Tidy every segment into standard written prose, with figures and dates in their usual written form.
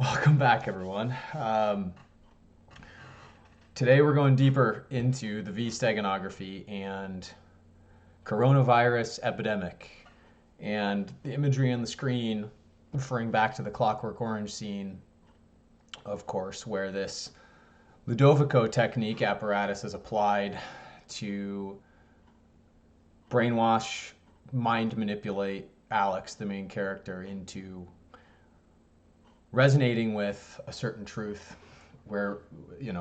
Welcome back, everyone. Today we're going deeper into the Steganography and coronavirus epidemic, and the imagery on the screen referring back to the Clockwork Orange scene, of course, where this Ludovico technique apparatus is applied to brainwash, mind manipulate Alex, the main character, into resonating with a certain truth where,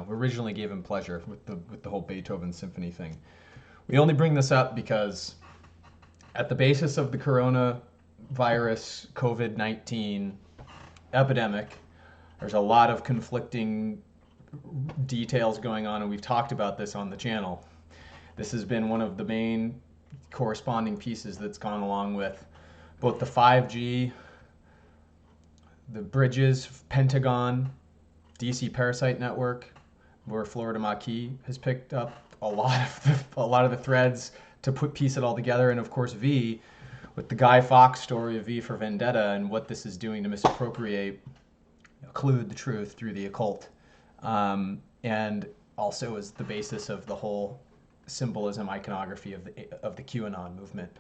originally gave him pleasure with the whole Beethoven symphony thing. We only bring this up because at the basis of the coronavirus COVID-19 epidemic, there's a lot of conflicting details going on, and we've talked about this on the channel. This has been one of the main corresponding pieces that's gone along with both the 5G, the bridges, Pentagon, DC parasite network, where Florida Maquis has picked up a lot of the threads to piece it all together, and of course V, with the Guy Fawkes story of V for Vendetta and what this is doing to misappropriate, occlude the truth through the occult, and also is the basis of the whole symbolism, iconography of the QAnon movement.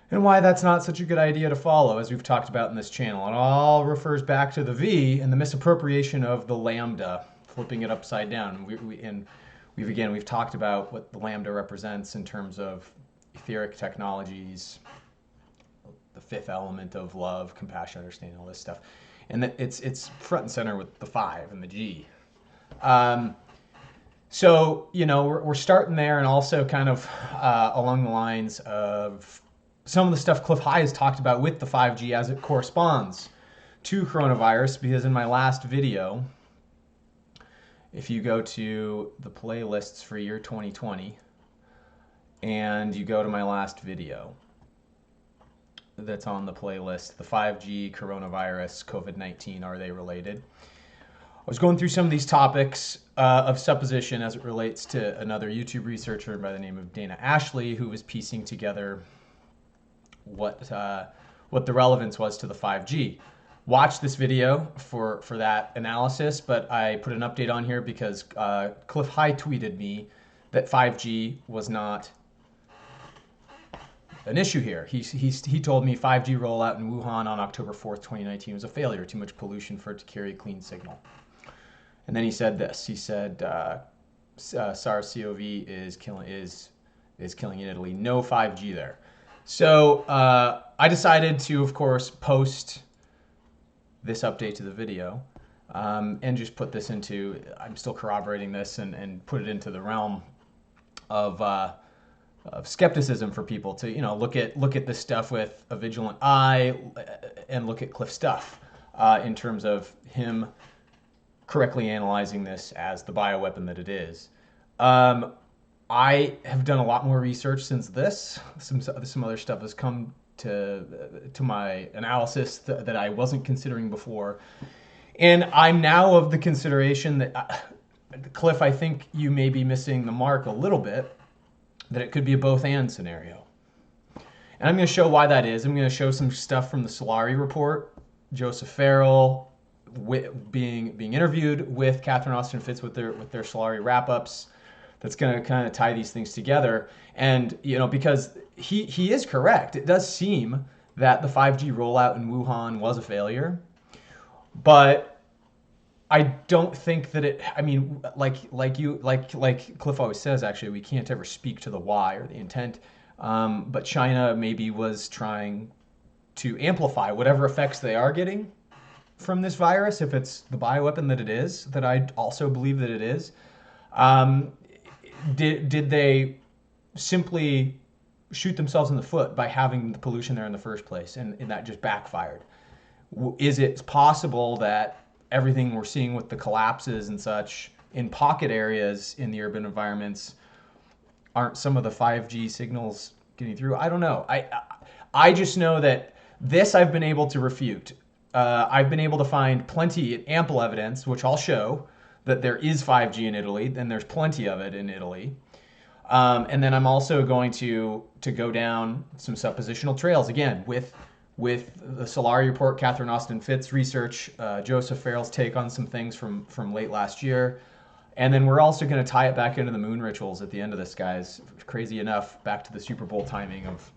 And why that's not such a good idea to follow, as we've talked about in this channel. It all refers back to the V and the misappropriation of the lambda, flipping it upside down. We've talked about what the lambda represents in terms of etheric technologies, the fifth element of love, compassion, understanding, all this stuff. And that it's front and center with the 5 and the G. So, we're starting there, and also kind of along the lines of some of the stuff Clif has talked about with the 5G as it corresponds to coronavirus, because in my last video, if you go to the playlists for year 2020 and you go to my last video that's on the playlist, the 5G, coronavirus, COVID-19, are they related? I was going through some of these topics of supposition as it relates to another YouTube researcher by the name of Dana Ashlie, who was piecing together what the relevance was to the 5G. Watch this video for that analysis, but I put an update on here because Clif tweeted me that 5G was not an issue here. He told me 5G rollout in Wuhan on October 4th, 2019 was a failure, too much pollution for it to carry a clean signal. And then he said this. He said SARS-CoV is killing in Italy. No 5G there. So I decided to, of course, post this update to the video and just put this into, I'm still corroborating this, and put it into the realm of skepticism for people to, look at this stuff with a vigilant eye and look at Clif's stuff in terms of him correctly analyzing this as the bioweapon that it is. I have done a lot more research since this. Some other stuff has come to my analysis that I wasn't considering before. And I'm now of the consideration that, Clif, I think you may be missing the mark a little bit, that it could be a both-and scenario. And I'm going to show why that is. I'm going to show some stuff from the Solari Report, Joseph Farrell being interviewed with Catherine Austin Fitts with their Solari wrap-ups. That's going to kind of tie these things together. And, because he is correct. It does seem that the 5G rollout in Wuhan was a failure. But I don't think that it, like Clif always says, actually, we can't ever speak to the why or the intent. But China maybe was trying to amplify whatever effects they are getting from this virus, if it's the bioweapon that it is, that I also believe that it is. Did they simply shoot themselves in the foot by having the pollution there in the first place, and that just backfired? Is it possible that everything we're seeing with the collapses and such in pocket areas in the urban environments aren't some of the 5G signals getting through? I don't know. I just know that this I've been able to refute. I've been able to find ample evidence, which I'll show, that there is 5G in Italy, and there's plenty of it in Italy. And then I'm also going to go down some suppositional trails, again, with with the Solari Report, Catherine Austin Fitts research, Joseph Farrell's take on some things from late last year. And then we're also going to tie it back into the moon rituals at the end of this, guys. Crazy enough, back to the Super Bowl timing of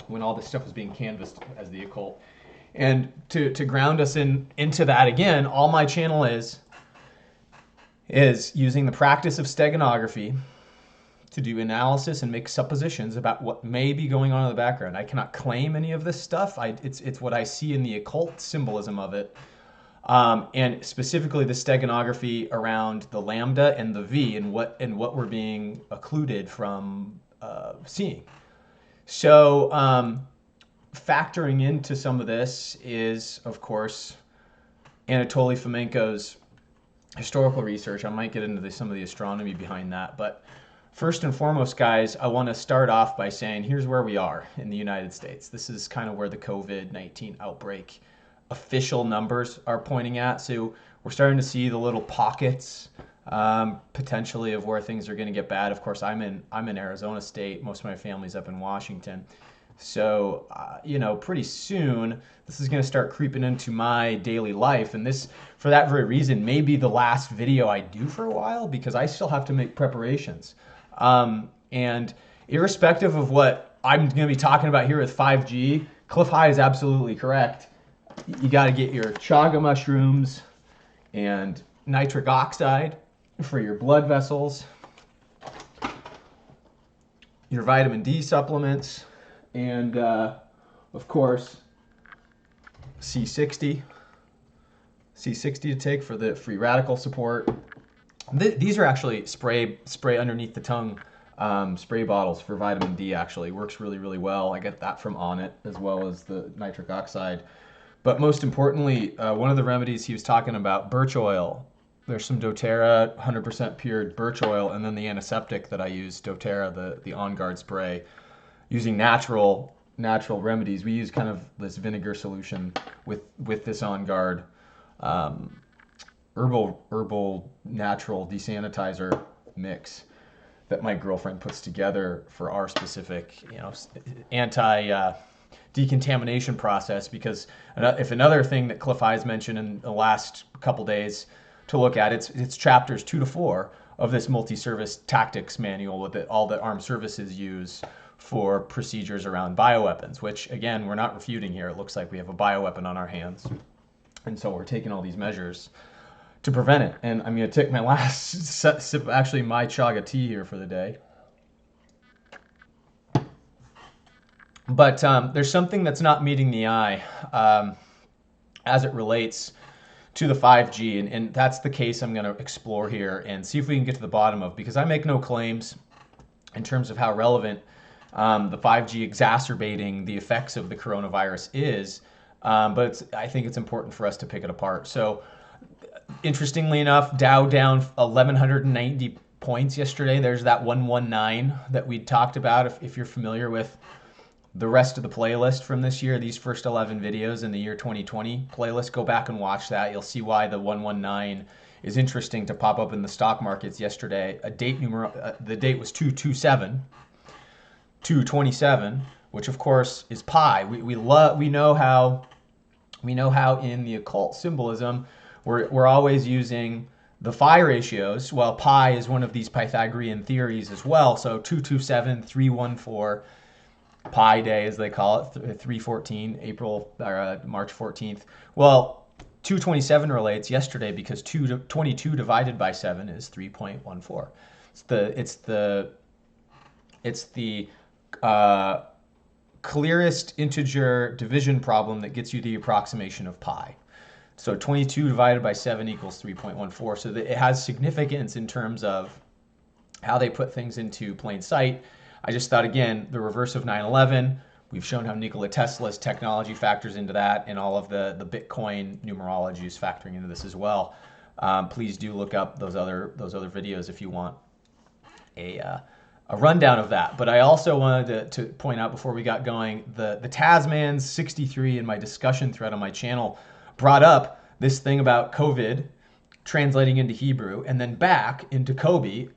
when all this stuff was being canvassed as the occult. And to ground us into that again, all my channel is using the practice of steganography to do analysis and make suppositions about what may be going on in the background. I cannot claim any of this stuff. It's what I see in the occult symbolism of it. And specifically the steganography around the lambda and the V and what we're being occluded from seeing. So factoring into some of this is, of course, Anatoly Fomenko's historical research. I might get into some of the astronomy behind that, but first and foremost, guys, I want to start off by saying here's where we are in the United States. This is kind of where the COVID-19 outbreak official numbers are pointing at. So we're starting to see the little pockets potentially of where things are going to get bad. Of course, I'm in Arizona State. Most of my family's up in Washington. So, pretty soon this is going to start creeping into my daily life. And this, for that very reason, may be the last video I do for a while because I still have to make preparations. And irrespective of what I'm going to be talking about here with 5G, Clif High is absolutely correct. You got to get your chaga mushrooms and nitric oxide for your blood vessels, your vitamin D supplements, and of course C60 to take for the free radical support. These are actually spray underneath the tongue spray bottles for vitamin D. Actually works really well. I get that from Onnit as well as the nitric oxide. But most importantly, one of the remedies he was talking about, birch oil. There's some doTERRA 100% pure birch oil, and then the antiseptic that I use, doTERRA, the On Guard spray. Using natural remedies, we use kind of this vinegar solution with this On Guard herbal natural desanitizer mix that my girlfriend puts together for our specific, anti decontamination process. Because if another thing that Clif High's mentioned in the last couple days to look at, it's chapters 2 to 4 of this multi-service tactics manual with all the armed services use for procedures around bioweapons, which again, we're not refuting here. It looks like we have a bioweapon on our hands. And so we're taking all these measures to prevent it. And I'm going to take my last sip, actually my chaga tea here for the day. But there's something that's not meeting the eye as it relates to the 5G. And that's the case I'm going to explore here and see if we can get to the bottom of, because I make no claims in terms of how relevant the 5G exacerbating the effects of the coronavirus is. But I think it's important for us to pick it apart. So interestingly enough, Dow down 1,190 points yesterday. There's that 119 that we talked about. If you're familiar with the rest of the playlist from this year, these first 11 videos in the year 2020 playlist, go back and watch that. You'll see why the 119 is interesting to pop up in the stock markets yesterday. The date was 227, which of course is pi. We know how in the occult symbolism we're always using the phi ratios. Well, pi is one of these Pythagorean theories as well. So 227, 314, Pi Day as they call it, 314, March 14th. Well, 227 relates yesterday because 22 divided by 7 is 3.14. It's the clearest integer division problem that gets you the approximation of pi. So 22 divided by 7 equals 3.14. So it has significance in terms of how they put things into plain sight. I just thought, again, the reverse of 9/11. We've shown how Nikola Tesla's technology factors into that, and all of the Bitcoin numerology is factoring into this as well. Please do look up those other videos if you want a rundown of that. But I also wanted to point out before we got going, the Tasmans 63 in my discussion thread on my channel brought up this thing about COVID translating into Hebrew and then back into Kobe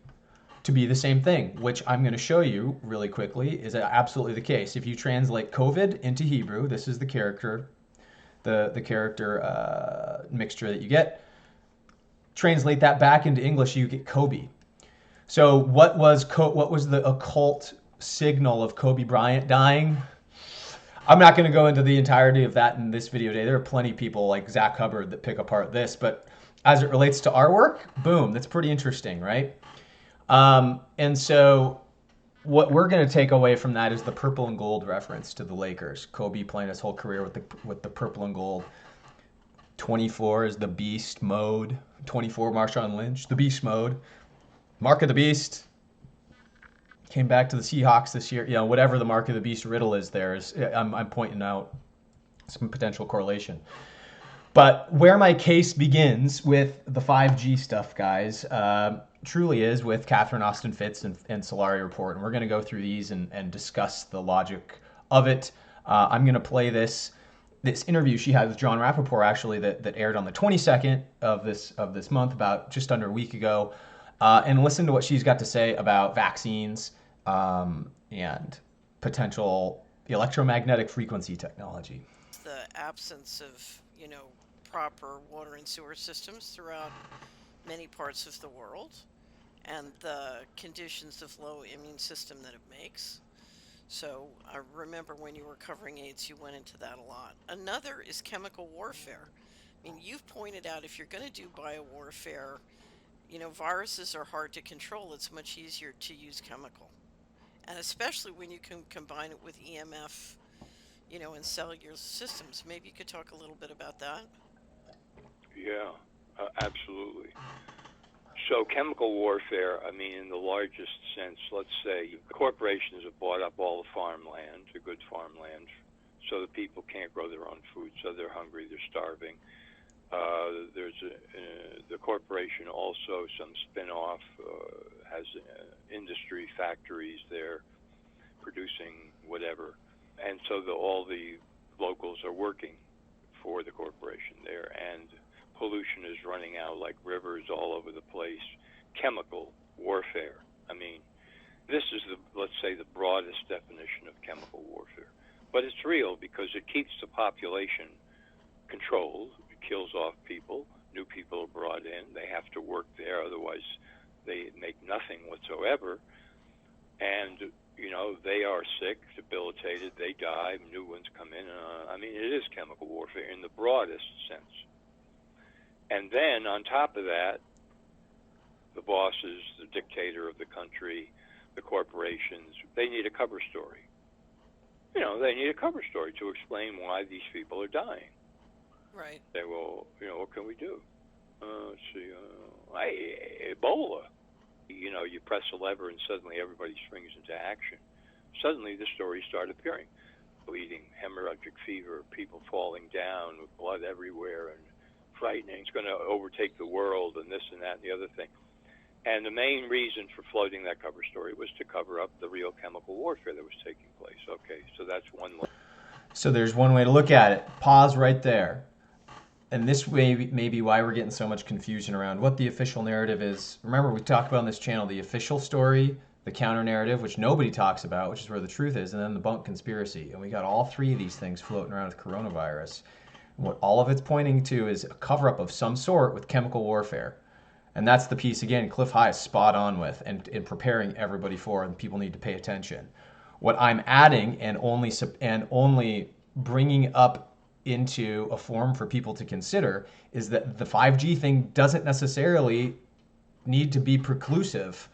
to be the same thing, which I'm going to show you really quickly is absolutely the case. If you translate COVID into Hebrew, this is the character, the character mixture that you get. Translate that back into English, you get Kobe. So what was the occult signal of Kobe Bryant dying? I'm not going to go into the entirety of that in this video today. There are plenty of people like Zach Hubbard that pick apart this, but as it relates to our work, boom, that's pretty interesting, right? And so what we're going to take away from that is the purple and gold reference to the Lakers. Kobe playing his whole career with the purple and gold. 24 is the beast mode. 24, Marshawn Lynch, the beast mode. Mark of the beast. Came back to the Seahawks this year. You know, whatever the mark of the beast riddle is there, is I'm pointing out some potential correlation. But where my case begins with the 5G stuff, guys, truly is with Catherine Austin Fitts and Solari Report. And we're going to go through these and discuss the logic of it. I'm going to play this interview she had with John Rappaport, actually, that aired on the 22nd of this month, about just under a week ago, and listen to what she's got to say about vaccines and potential electromagnetic frequency technology. The absence of, proper water and sewer systems throughout many parts of the world, and the conditions of low immune system that it makes. So I remember when you were covering AIDS, you went into that a lot. Another is chemical warfare. I mean, you've pointed out if you're going to do biowarfare, viruses are hard to control. It's much easier to use chemical. And especially when you can combine it with EMF, and cellular systems. Maybe you could talk a little bit about that? Yeah, absolutely. So chemical warfare, I mean, in the largest sense, let's say corporations have bought up all the farmland, the good farmland, so the people can't grow their own food, so they're hungry, they're starving. The corporation also, some spin-off, has industry factories there producing whatever. And so all the locals are working for the corporation there, and pollution is running out like rivers all over the place. Chemical warfare. I mean, this is let's say, the broadest definition of chemical warfare. But it's real because it keeps the population controlled. It kills off people. New people are brought in. They have to work there, otherwise they make nothing whatsoever. And they are sick, debilitated, they die, new ones come in. I mean, it is chemical warfare in the broadest sense. And then, on top of that, the bosses, the dictator of the country, the corporations, they need a cover story. They need a cover story to explain why these people are dying. Right. They will, what can we do? Let's see, Ebola. You press a lever and suddenly everybody springs into action. Suddenly the stories start appearing. Bleeding, hemorrhagic fever, people falling down with blood everywhere and frightening. It's going to overtake the world and this and that and the other thing. And the main reason for floating that cover story was to cover up the real chemical warfare that was taking place. Okay, so that's one. So there's one way to look at it. Pause right there. And this may be why we're getting so much confusion around what the official narrative is. Remember, we talked about on this channel the official story, the counter narrative, which nobody talks about, which is where the truth is, and then the bunk conspiracy. And we got all three of these things floating around with coronavirus. And what all of it's pointing to is a cover-up of some sort with chemical warfare. And that's the piece, again, Clif High is spot on with and preparing everybody for, and people need to pay attention. What I'm adding and only bringing up into a form for people to consider is that the 5G thing doesn't necessarily need to be preclusive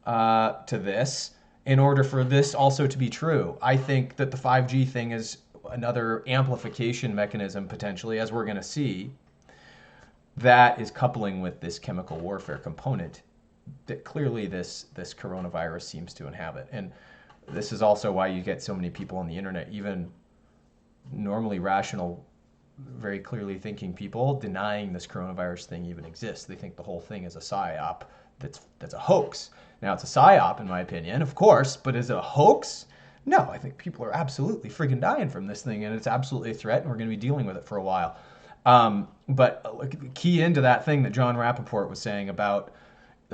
to this in order for this also to be true. I think that the 5G thing is another amplification mechanism, potentially, as we're going to see, that is coupling with this chemical warfare component that clearly this coronavirus seems to inhabit. And this is also why you get so many people on the internet, even normally rational, very clearly thinking people, denying this coronavirus thing even exists. They think the whole thing is a psyop that's a hoax. Now, it's a psyop, in my opinion, of course, but is it a hoax? No, I think people are absolutely freaking dying from this thing, and it's absolutely a threat, and we're going to be dealing with it for a while. But key into that thing that John Rappaport was saying about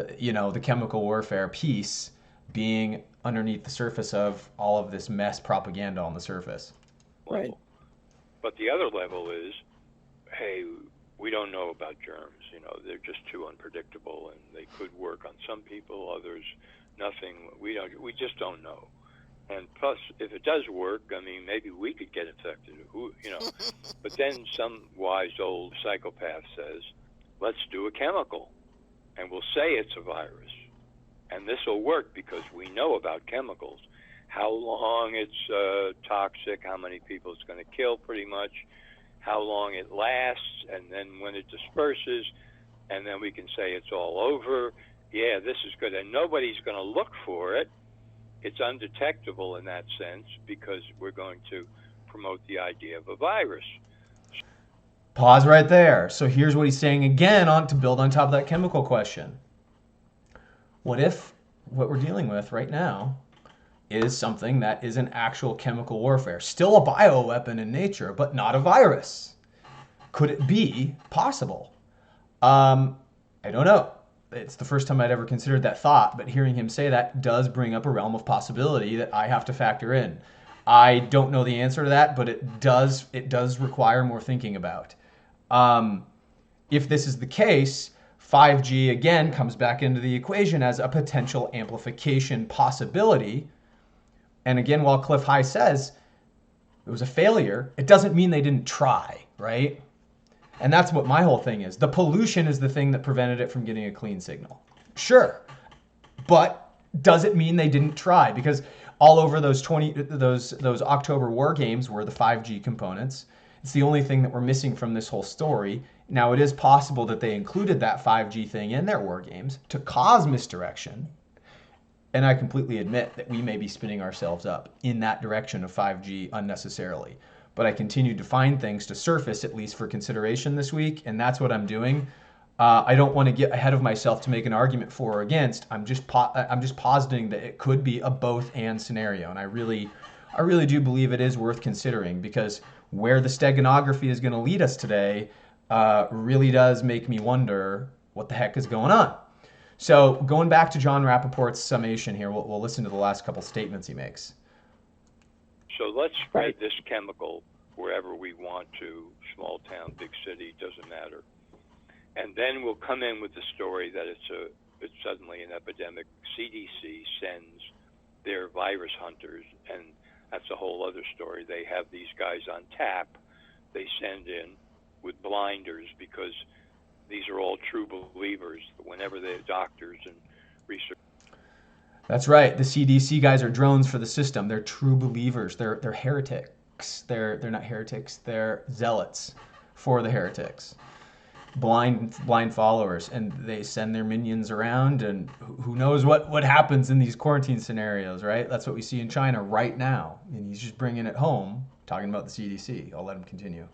the chemical warfare piece being underneath the surface of all of this mess propaganda on the surface. Right. But the other level is, hey, we don't know about germs. They're just too unpredictable, and they could work on some people, others nothing. We just don't know. And plus, if it does work, I mean, maybe we could get infected. But then some wise old psychopath says, let's do a chemical, and we'll say it's a virus. And this will work because we know about chemicals, how long it's toxic, how many people it's going to kill pretty much, how long it lasts, and then when it disperses, and then we can say it's all over. Yeah, this is good. And nobody's going to look for it. It's undetectable in that sense because we're going to promote the idea of a virus. Pause right there. So here's what he's saying again to build on top of that chemical question. What if what we're dealing with right now is something that is an actual chemical warfare? Still a bioweapon in nature, but not a virus. Could it be possible? I don't know. It's the first time I'd ever considered that thought, but hearing him say that does bring up a realm of possibility that I have to factor in. I don't know the answer to that, but it does require more thinking about. If this is the case, 5G again comes back into the equation as a potential amplification possibility. And again, while Clif High says it was a failure, it doesn't mean they didn't try, right? And that's what my whole thing is. The pollution is the thing that prevented it from getting a clean signal. Sure. But does it mean they didn't try? Because all over those October war games were the 5G components. It's the only thing that we're missing from this whole story. Now, it is possible that they included that 5G thing in their war games to cause misdirection. And I completely admit that we may be spinning ourselves up in that direction of 5G unnecessarily. But I continued to find things to surface, at least for consideration this week, and that's what I'm doing. I don't want to get ahead of myself to make an argument for or against. I'm just positing that it could be a both-and scenario, and I really do believe it is worth considering, because where the Steganography is going to lead us today really does make me wonder what the heck is going on. So going back to John Rappaport's summation here, we'll listen to the last couple statements he makes. So let's spread this chemical wherever we want to, small town, big city, doesn't matter. And then we'll come in with the story that it's suddenly an epidemic. CDC sends their virus hunters, and that's a whole other story. They have these guys on tap. They send in with blinders because these are all true believers. Whenever they're doctors and research. That's right. The CDC guys are drones for the system. They're true believers. They're heretics. They're not heretics. They're zealots for the heretics. Blind followers, and they send their minions around, and who knows what happens in these quarantine scenarios, right? That's what we see in China right now, and he's just bringing it home, talking about the CDC. I'll let him continue.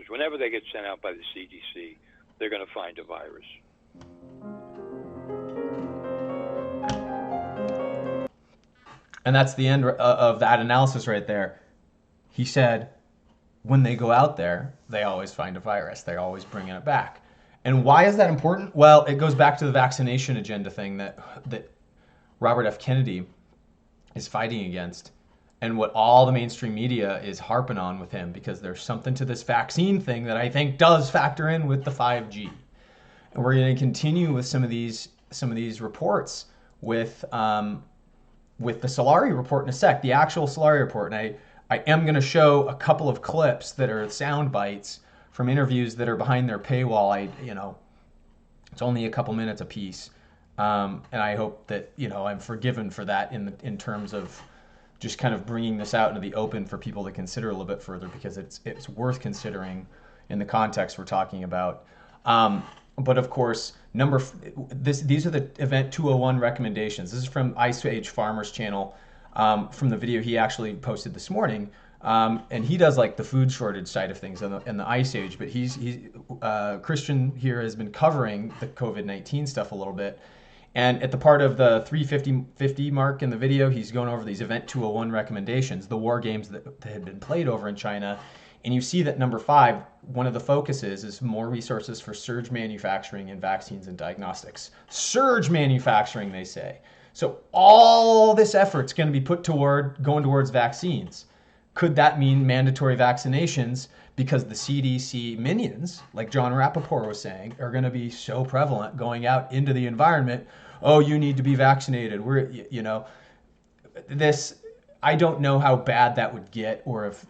Whenever they get sent out by the CDC, they're going to find a virus. And that's the end of that analysis right there. He said, when they go out there, they always find a virus. They're always bringing it back. And why is that important? Well, it goes back to the vaccination agenda thing that Robert F. Kennedy is fighting against, and what all the mainstream media is harping on with him, because there's something to this vaccine thing that I think does factor in with the 5G. And we're going to continue with some of these reports with the Solari Report in a sec, the actual Solari Report. And I am going to show a couple of clips that are sound bites from interviews that are behind their paywall. It's only a couple minutes a piece. And I hope that, I'm forgiven for that in terms of just kind of bringing this out into the open for people to consider a little bit further, because it's worth considering in the context we're talking about. But of course, these are the Event 201 recommendations. This is from Ice Age Farmers channel, from the video he actually posted this morning. And he does like the food shortage side of things in the Ice Age, but he's Christian here has been covering the COVID-19 stuff a little bit. And at the part of the 350 mark in the video, he's going over these Event 201 recommendations, the war games that had been played over in China. And you see that number 5, one of the focuses is more resources for surge manufacturing in vaccines and diagnostics. Surge manufacturing, they say. So all this effort's going to be put toward going towards vaccines. Could that mean mandatory vaccinations because the CDC minions, like John Rappaport was saying, are going to be so prevalent going out into the environment? Oh, you need to be vaccinated. I don't know how bad that would get, or if,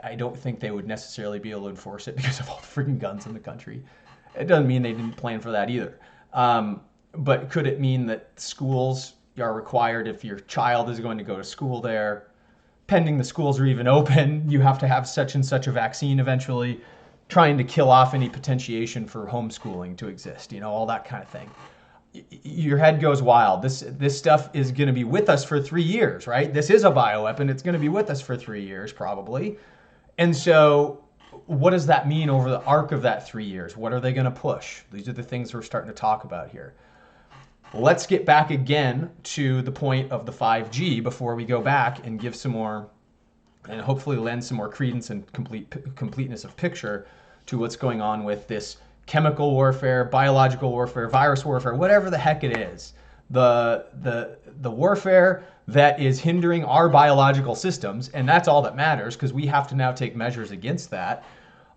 I don't think they would necessarily be able to enforce it because of all the freaking guns in the country. It doesn't mean they didn't plan for that either. But could it mean that schools are required, if your child is going to go to school there, pending the schools are even open, you have to have such and such a vaccine eventually, trying to kill off any potentiation for homeschooling to exist, all that kind of thing. Your head goes wild. This stuff is going to be with us for 3 years, right? This is a bioweapon. It's going to be with us for 3 years probably. And so what does that mean over the arc of that 3 years? What are they going to push? These are the things we're starting to talk about here. Let's get back again to the point of the 5G before we go back and give some more, and hopefully lend some more credence and completeness of picture to what's going on with this chemical warfare, biological warfare, virus warfare, whatever the heck it is. The warfare that is hindering our biological systems, and that's all that matters because we have to now take measures against that.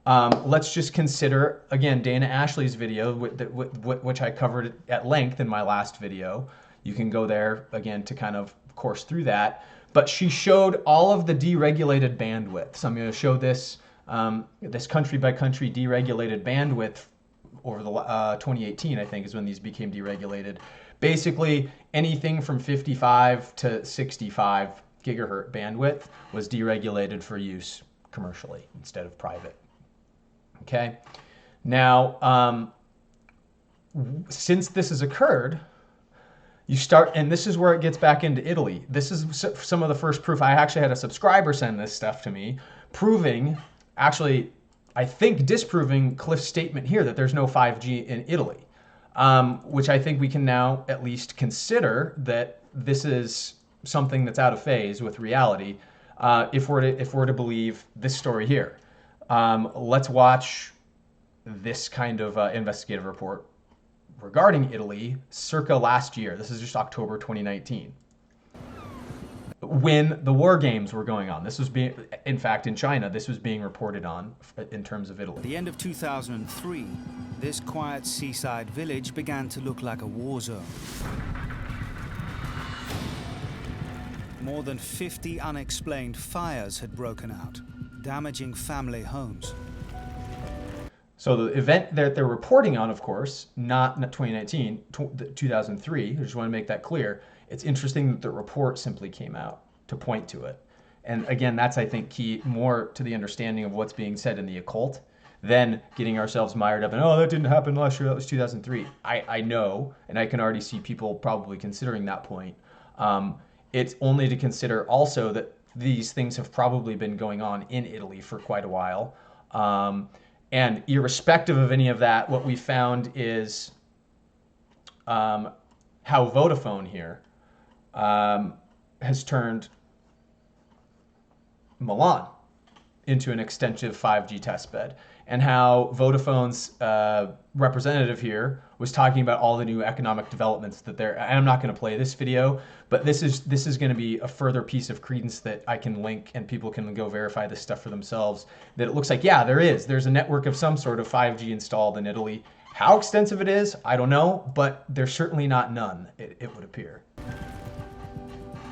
Let's just consider, again, Dana Ashley's video, which I covered at length in my last video. You can go there, again, to kind of course through that. But she showed all of the deregulated bandwidth. So I'm going to show this, this country-by-country deregulated bandwidth over the 2018, I think, is when these became deregulated. Basically, anything from 55 to 65 gigahertz bandwidth was deregulated for use commercially instead of private. Okay. Now, since this has occurred, you start, and this is where it gets back into Italy. This is some of the first proof. I actually had a subscriber send this stuff to me, proving, actually, I think disproving Clif's statement here that there's no 5G in Italy, which I think we can now at least consider that this is something that's out of phase with reality, if we're to believe this story here. Let's watch this kind of investigative report regarding Italy circa last year. This is just October 2019. When the war games were going on. This was being, in fact, in China, this was being reported on in terms of Italy. At the end of 2003, this quiet seaside village began to look like a war zone. More than 50 unexplained fires had broken out, damaging family homes. So the event that they're reporting on, of course, not 2019, 2003, I just want to make that clear. It's interesting that the report simply came out to point to it. And again, that's, I think, key more to the understanding of what's being said in the occult than getting ourselves mired up in, oh, that didn't happen last year, that was 2003. I know, and I can already see people probably considering that point. It's only to consider also that these things have probably been going on in Italy for quite a while. And irrespective of any of that, what we found is how Vodafone here has turned Milan into an extensive 5G testbed, and how Vodafone's representative here was talking about all the new economic developments that they're, and I'm not going to play this video, but this is going to be a further piece of credence that I can link, and people can go verify this stuff for themselves, that it looks like, yeah, there's a network of some sort of 5G installed in Italy. How extensive it is, I don't know, but there's certainly not none, it would appear.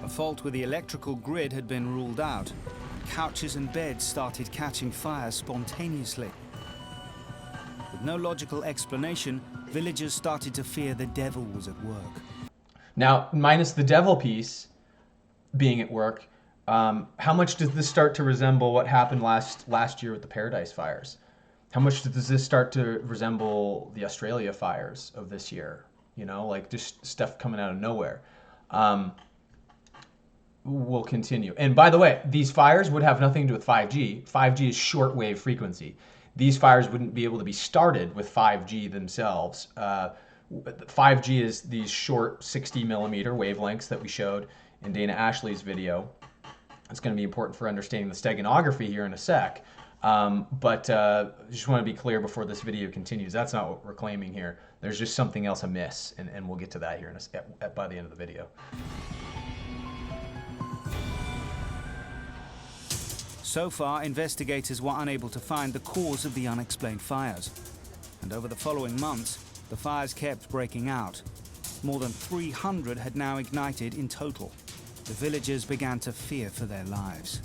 A fault with the electrical grid had been ruled out. Couches and beds started catching fire spontaneously. With no logical explanation, villagers started to fear the devil was at work. Now, minus the devil piece being at work, how much does this start to resemble what happened last year with the Paradise fires? How much does this start to resemble the Australia fires of this year? Like just stuff coming out of nowhere. We'll continue. And by the way, these fires would have nothing to do with 5G. 5G is shortwave frequency. These fires wouldn't be able to be started with 5G themselves. 5G is these short 60 millimeter wavelengths that we showed in Dana Ashley's video. It's going to be important for understanding the steganography here in a sec. But just want to be clear before this video continues. That's not what we're claiming here. There's just something else amiss, and we'll get to that here by the end of the video. So far, investigators were unable to find the cause of the unexplained fires. And over the following months, the fires kept breaking out. More than 300 had now ignited in total. The villagers began to fear for their lives.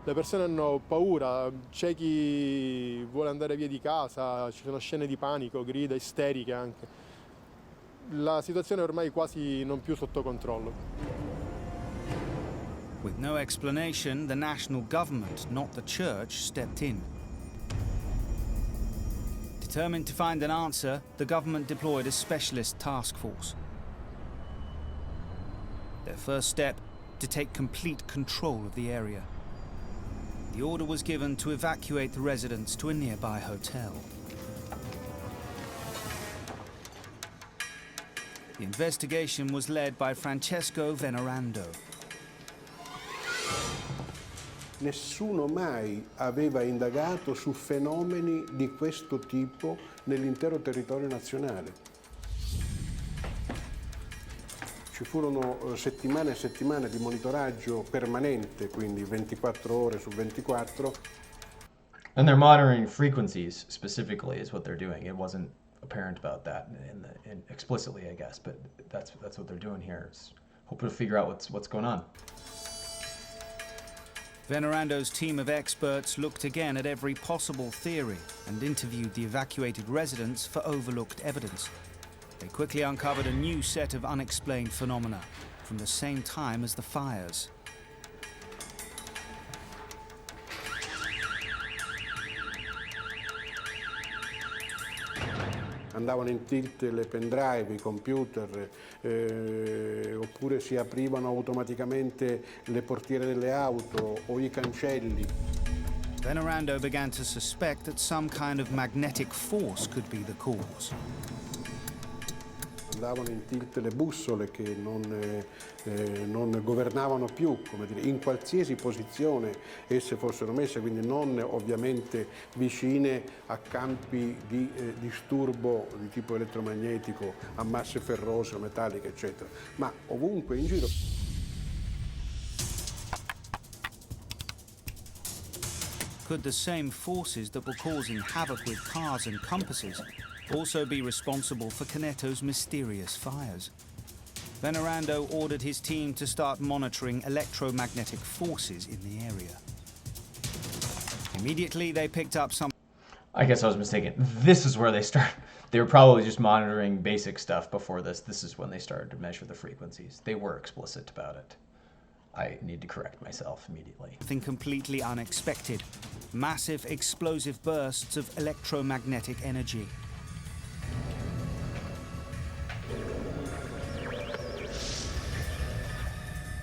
Le persone hanno paura, c'è chi vuole andare via di casa, ci sono scene di panico, grida isteriche anche. La situazione è ormai quasi non più sotto controllo. With no explanation, the national government, not the church, stepped in. Determined to find an answer, the government deployed a specialist task force. Their first step, to take complete control of the area. The order was given to evacuate the residents to a nearby hotel. The investigation was led by Francesco Venerando. Nessuno mai aveva indagato su fenomeni di questo tipo nell'intero territorio nazionale. Ci furono settimane e settimane di monitoraggio permanente, quindi 24 ore su 24. And they're monitoring frequencies specifically is what they're doing. It wasn't apparent about that explicitly, I guess, but that's what they're doing here. It's hoping to figure out what's going on. Venerando's team of experts looked again at every possible theory and interviewed the evacuated residents for overlooked evidence. They quickly uncovered a new set of unexplained phenomena from the same time as the fires. Andavano in tilt le pendrive, i computer, oppure si aprivano automaticamente le portiere delle auto o i cancelli. Venerando began to suspect that some kind of magnetic force could be the cause. Andavano in tilt le bussole che non governavano più, come dire, in qualsiasi posizione esse fossero messe, quindi non ovviamente vicine a campi di disturbo di tipo elettromagnetico, a masse ferrose o metalliche, eccetera, ma ovunque in giro. Could the same forces that were causing havoc with cars and compasses also be responsible for Canetto's mysterious fires? Venerando ordered his team to start monitoring electromagnetic forces in the area. Immediately, they picked up some... I guess I was mistaken. This is where they start. They were probably just monitoring basic stuff before this. This is when they started to measure the frequencies. They were explicit about it. I need to correct myself immediately. Something completely unexpected. Massive explosive bursts of electromagnetic energy.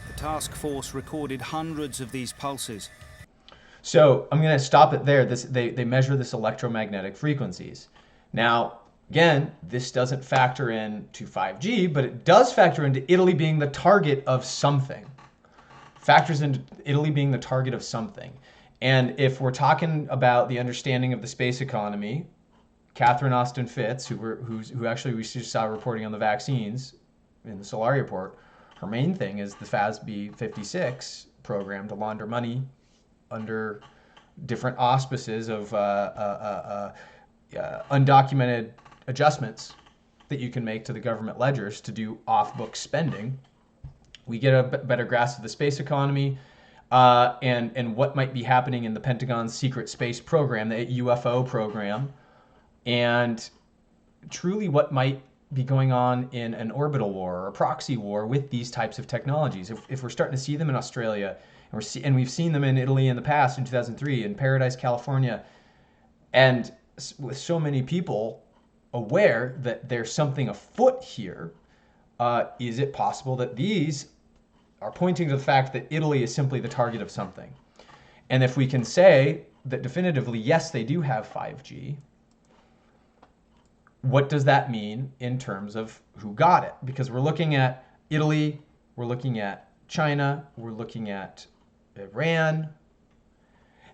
The task force recorded hundreds of these pulses. So I'm going to stop it there. They measure this electromagnetic frequencies. Now, again, this doesn't factor in to 5G, but it does factor into Italy being the target of something. Factors into Italy being the target of something. And if we're talking about the understanding of the space economy, Catherine Austin Fitts, who actually we just saw reporting on the vaccines in the Solari Report, her main thing is the FASB 56 program to launder money under different auspices of undocumented adjustments that you can make to the government ledgers to do off-book spending. We get a better grasp of the space economy and what might be happening in the Pentagon's secret space program, the UFO program, and truly what might be going on in an orbital war or a proxy war with these types of technologies. If we're starting to see them in Australia, and we've seen them in Italy in the past, in 2003, in Paradise, California, and with so many people aware that there's something afoot here, is it possible that these are pointing to the fact that Italy is simply the target of something? And if we can say that definitively, yes, they do have 5G, what does that mean in terms of who got it? Because we're looking at Italy we're looking at China, we're looking at Iran.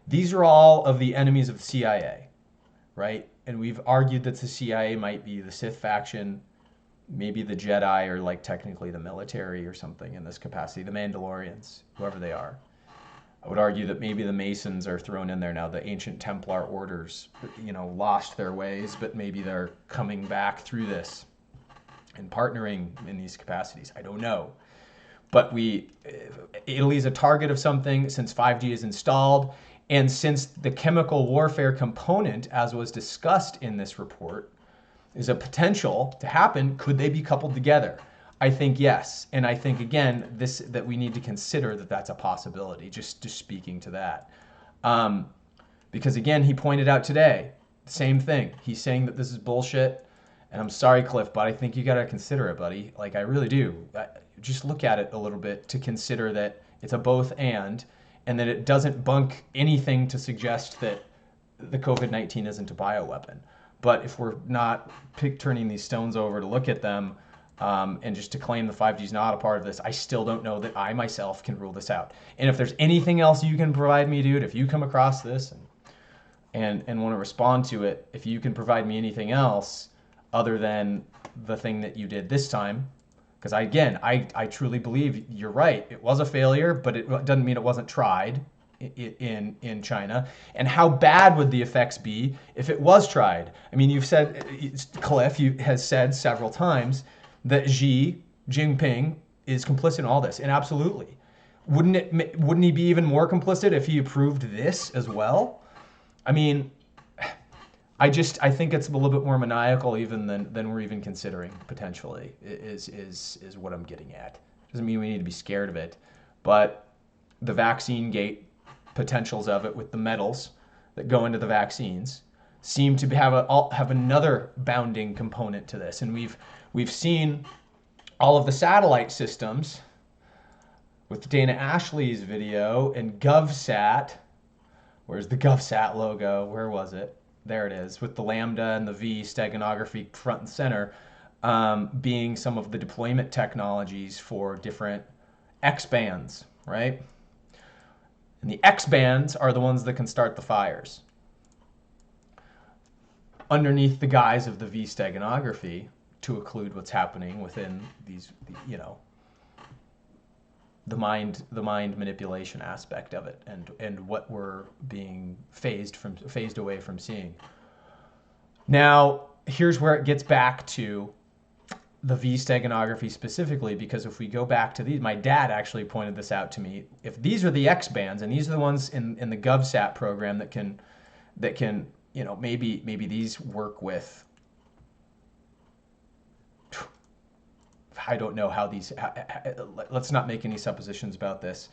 These are all of the enemies of the CIA, right? And we've argued that the CIA might be the Sith faction, maybe the Jedi, or like technically the military or something in this capacity, the Mandalorians, whoever they are. I would argue that maybe the Masons are thrown in there now. The ancient Templar orders, lost their ways, but maybe they're coming back through this and partnering in these capacities. I don't know. But Italy's a target of something since 5G is installed. And since the chemical warfare component, as was discussed in this report, is a potential to happen, could they be coupled together? I think yes. And I think, again, that we need to consider that that's a possibility, just speaking to that. Because, again, he pointed out today, same thing. He's saying that this is bullshit. And I'm sorry, Clif, but I think you got to consider it, buddy. Like, I really do. Just look at it a little bit to consider that it's a both and that it doesn't bunk anything to suggest that the COVID-19 isn't a bioweapon. But if we're not turning these stones over to look at them, and just to claim the 5G is not a part of this, I still don't know that I myself can rule this out. And if there's anything else you can provide me, dude, if you come across this and want to respond to it, if you can provide me anything else other than the thing that you did this time, because I truly believe you're right. It was a failure, but it doesn't mean it wasn't tried in China. And how bad would the effects be if it was tried? I mean, you've said, Clif has said several times that Xi Jinping is complicit in all this, and absolutely. Wouldn't he be even more complicit if he approved this as well? I mean, I think it's a little bit more maniacal even than we're even considering potentially, is what I'm getting at. Doesn't mean we need to be scared of it, but the vaccine gate potentials of it with the metals that go into the vaccines seem to have another bounding component to this. And we've seen all of the satellite systems with Dana Ashley's video and Gov Sat. Where's the Gov Sat logo? Where was it? There it is, with the Lambda and the V Steganography front and center, being some of the deployment technologies for different X bands, right? And the X bands are the ones that can start the fires. Underneath the guise of the V Steganography, to occlude what's happening within these, the mind manipulation aspect of it, and what we're being phased away from seeing. Now, here's where it gets back to the V Steganography specifically, because if we go back to these, my dad actually pointed this out to me. If these are the X bands, and these are the ones in the Gov Sat program that can maybe these work with, I don't know how these, let's not make any suppositions about this,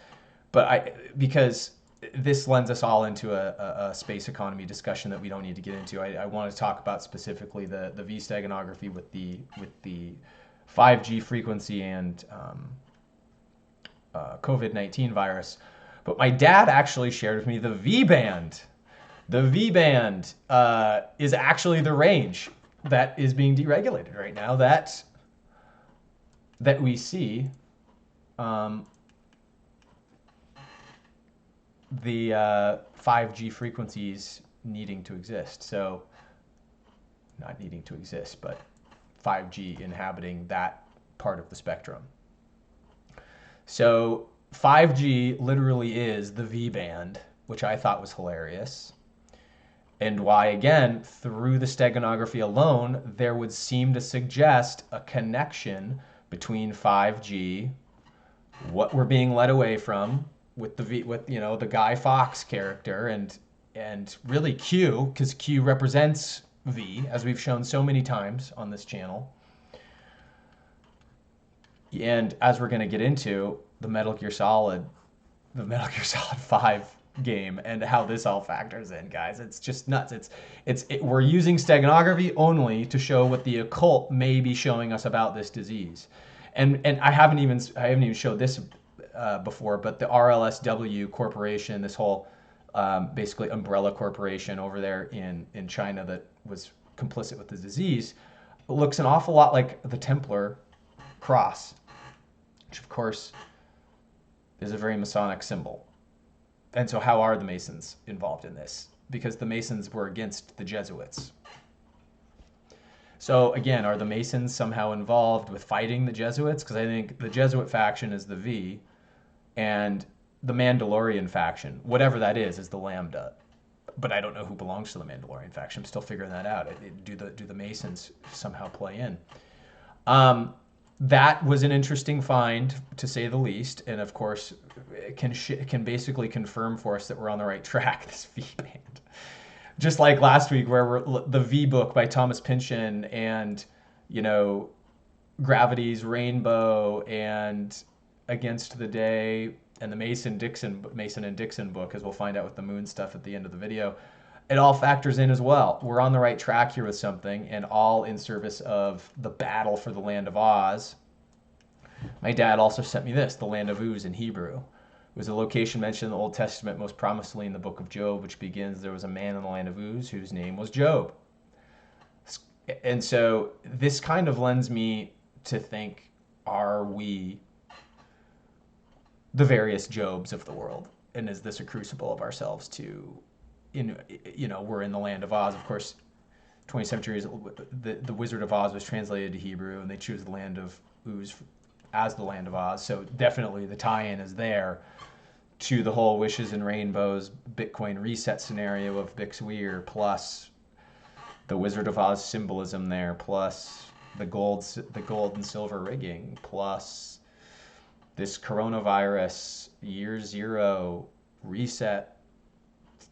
because this lends us all into a space economy discussion that we don't need to get into. I want to talk about specifically the V Steganography with the 5G frequency and COVID-19 virus. But my dad actually shared with me the V band. The V band is actually the range that is being deregulated right now. That we see the 5G frequencies needing to exist. So, not needing to exist, but 5G inhabiting that part of the spectrum. So 5G literally is the V band, which I thought was hilarious. And why, again, through the steganography alone, there would seem to suggest a connection between 5G, what we're being led away from with the Guy Fawkes character, and really Q, because Q represents V, as we've shown so many times on this channel. And as we're going to get into, the Metal Gear Solid 5 game and how this all factors in, guys. It's just nuts. We're using steganography only to show what the occult may be showing us about this disease. And I haven't even showed this before, but the RLSW corporation, this whole basically umbrella corporation over there in China that was complicit with the disease, looks an awful lot like the Templar cross. which of course is a very Masonic symbol. And so how are the Masons involved in this? Because the Masons were against the Jesuits. So again, are the Masons somehow involved with fighting the Jesuits? Because I think the Jesuit faction is the V, and the Mandalorian faction, whatever that is the Lambda. But I don't know who belongs to the Mandalorian faction. I'm still figuring that out. Do the Masons somehow play in? That was an interesting find, to say the least, and of course, it can basically confirm for us that we're on the right track. This V band, just like last week, where the V book by Thomas Pynchon, and Gravity's Rainbow, and Against the Day, and the Mason and Dixon book, as we'll find out with the moon stuff at the end of the video. It all factors in as well. We're on the right track here with something, and all in service of the battle for the land of Oz. My dad also sent me this, the land of Uz in Hebrew. It was a location mentioned in the Old Testament, most prominently in the book of Job, which begins, there was a man in the land of Uz whose name was Job. And so this kind of lends me to think, are we the various Jobs of the world? And is this a crucible of ourselves to... we're in the land of Oz. Of course, 20th century, the Wizard of Oz was translated to Hebrew, and they choose the land of Uz as the land of Oz. So definitely the tie-in is there to the whole Wishes and Rainbows Bitcoin reset scenario of Bixweir, plus the Wizard of Oz symbolism there, plus the gold and silver rigging, plus this coronavirus year zero reset.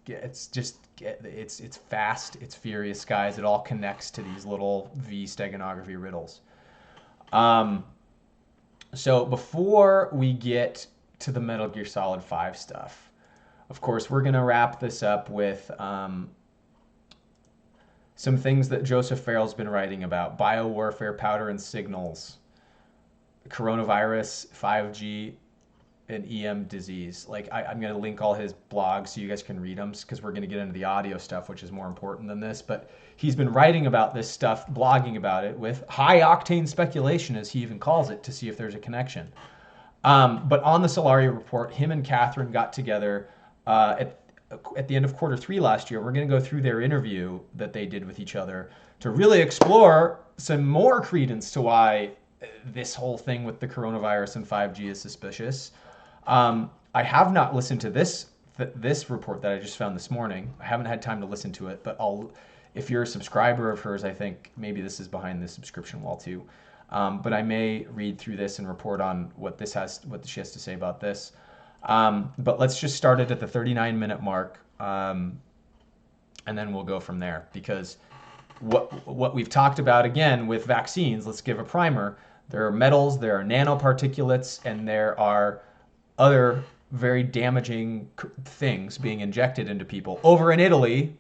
It's fast, it's furious, guys. It all connects to these little V steganography riddles. So before we get to the Metal Gear Solid 5 stuff, of course, we're going to wrap this up with some things that Joseph Farrell's been writing about: biowarfare, powder and signals, coronavirus, 5G, and EM disease. I'm going to link all his blogs so you guys can read them, because we're going to get into the audio stuff, which is more important than this. But he's been writing about this stuff, blogging about it with high-octane speculation, as he even calls it, to see if there's a connection. But on the Solari Report, him and Catherine got together at the end of Q3 last year. We're going to go through their interview that they did with each other to really explore some more credence to why this whole thing with the coronavirus and 5G is suspicious. I have not listened to this report that I just found this morning. I haven't had time to listen to it, but if you're a subscriber of hers, I think maybe this is behind the subscription wall too. But I may read through this and report on what she has to say about this. But let's just start it at the 39-minute mark, and then we'll go from there. Because what we've talked about, again, with vaccines, let's give a primer. There are metals, there are nanoparticulates, and there are other very damaging things being injected into people over in Italy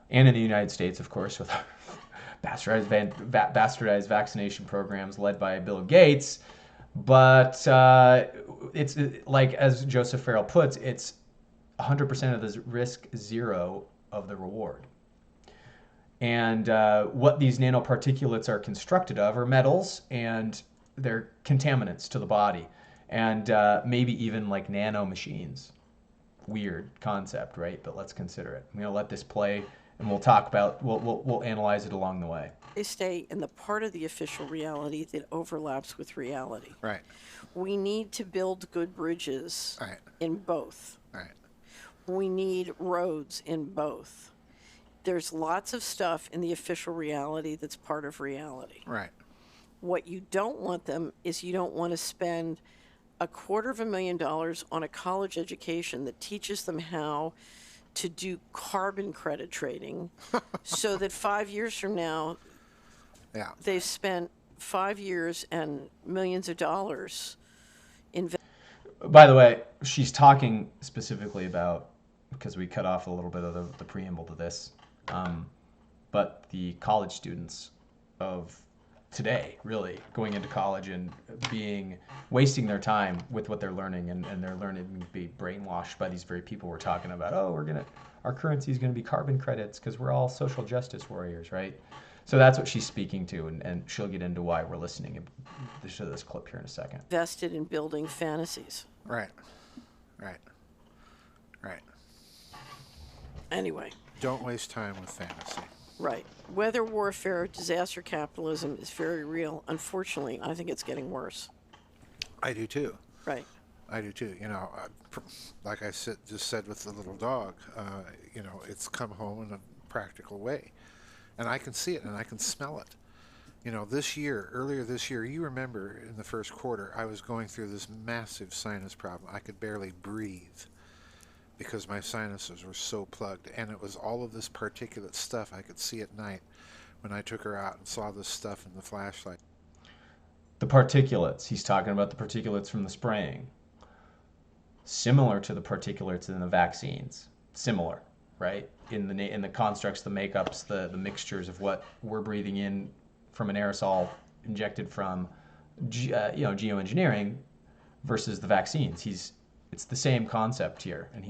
and in the United States, of course, with bastardized vaccination programs led by Bill Gates. But it's like, as Joseph Farrell puts, it's 100% of the risk, zero of the reward. And what these nanoparticulates are constructed of are metals, and they're contaminants to the body, and maybe even like nano machines. Weird concept, right? But let's consider it. I'm going to let this play, and we'll talk about, we'll analyze it along the way. They stay in the part of the official reality that overlaps with reality. Right. We need to build good bridges in both. Right. We need roads in both. There's lots of stuff in the official reality that's part of reality. Right. What you don't want them is, you don't want to spend $250,000 on a college education that teaches them how to do carbon credit trading so that 5 years from now, they've spent 5 years and millions of dollars in... By the way, she's talking specifically about, because we cut off a little bit of the preamble to this, but the college students of today, really going into college and wasting their time with what they're learning, and they're learning to be brainwashed by these very people we're talking about. Oh, our currency is going to be carbon credits because we're all social justice warriors, right? So that's what she's speaking to, and she'll get into why we're listening to this clip here in a second. Invested in building fantasies. Right. Anyway. Don't waste time with fantasy. Right. Weather warfare, disaster capitalism is very real. Unfortunately, I think it's getting worse. I do too. Right. I do too. Like I just said with the little dog, it's come home in a practical way. And I can see it and I can smell it. Earlier this year, you remember in the first quarter, I was going through this massive sinus problem. I could barely breathe because my sinuses were so plugged. And it was all of this particulate stuff I could see at night when I took her out and saw this stuff in the flashlight. The particulates, he's talking about the particulates from the spraying. Similar to the particulates in the vaccines. Similar, right? In the constructs, the makeups, the mixtures of what we're breathing in from an aerosol injected from geoengineering versus the vaccines. It's the same concept here, and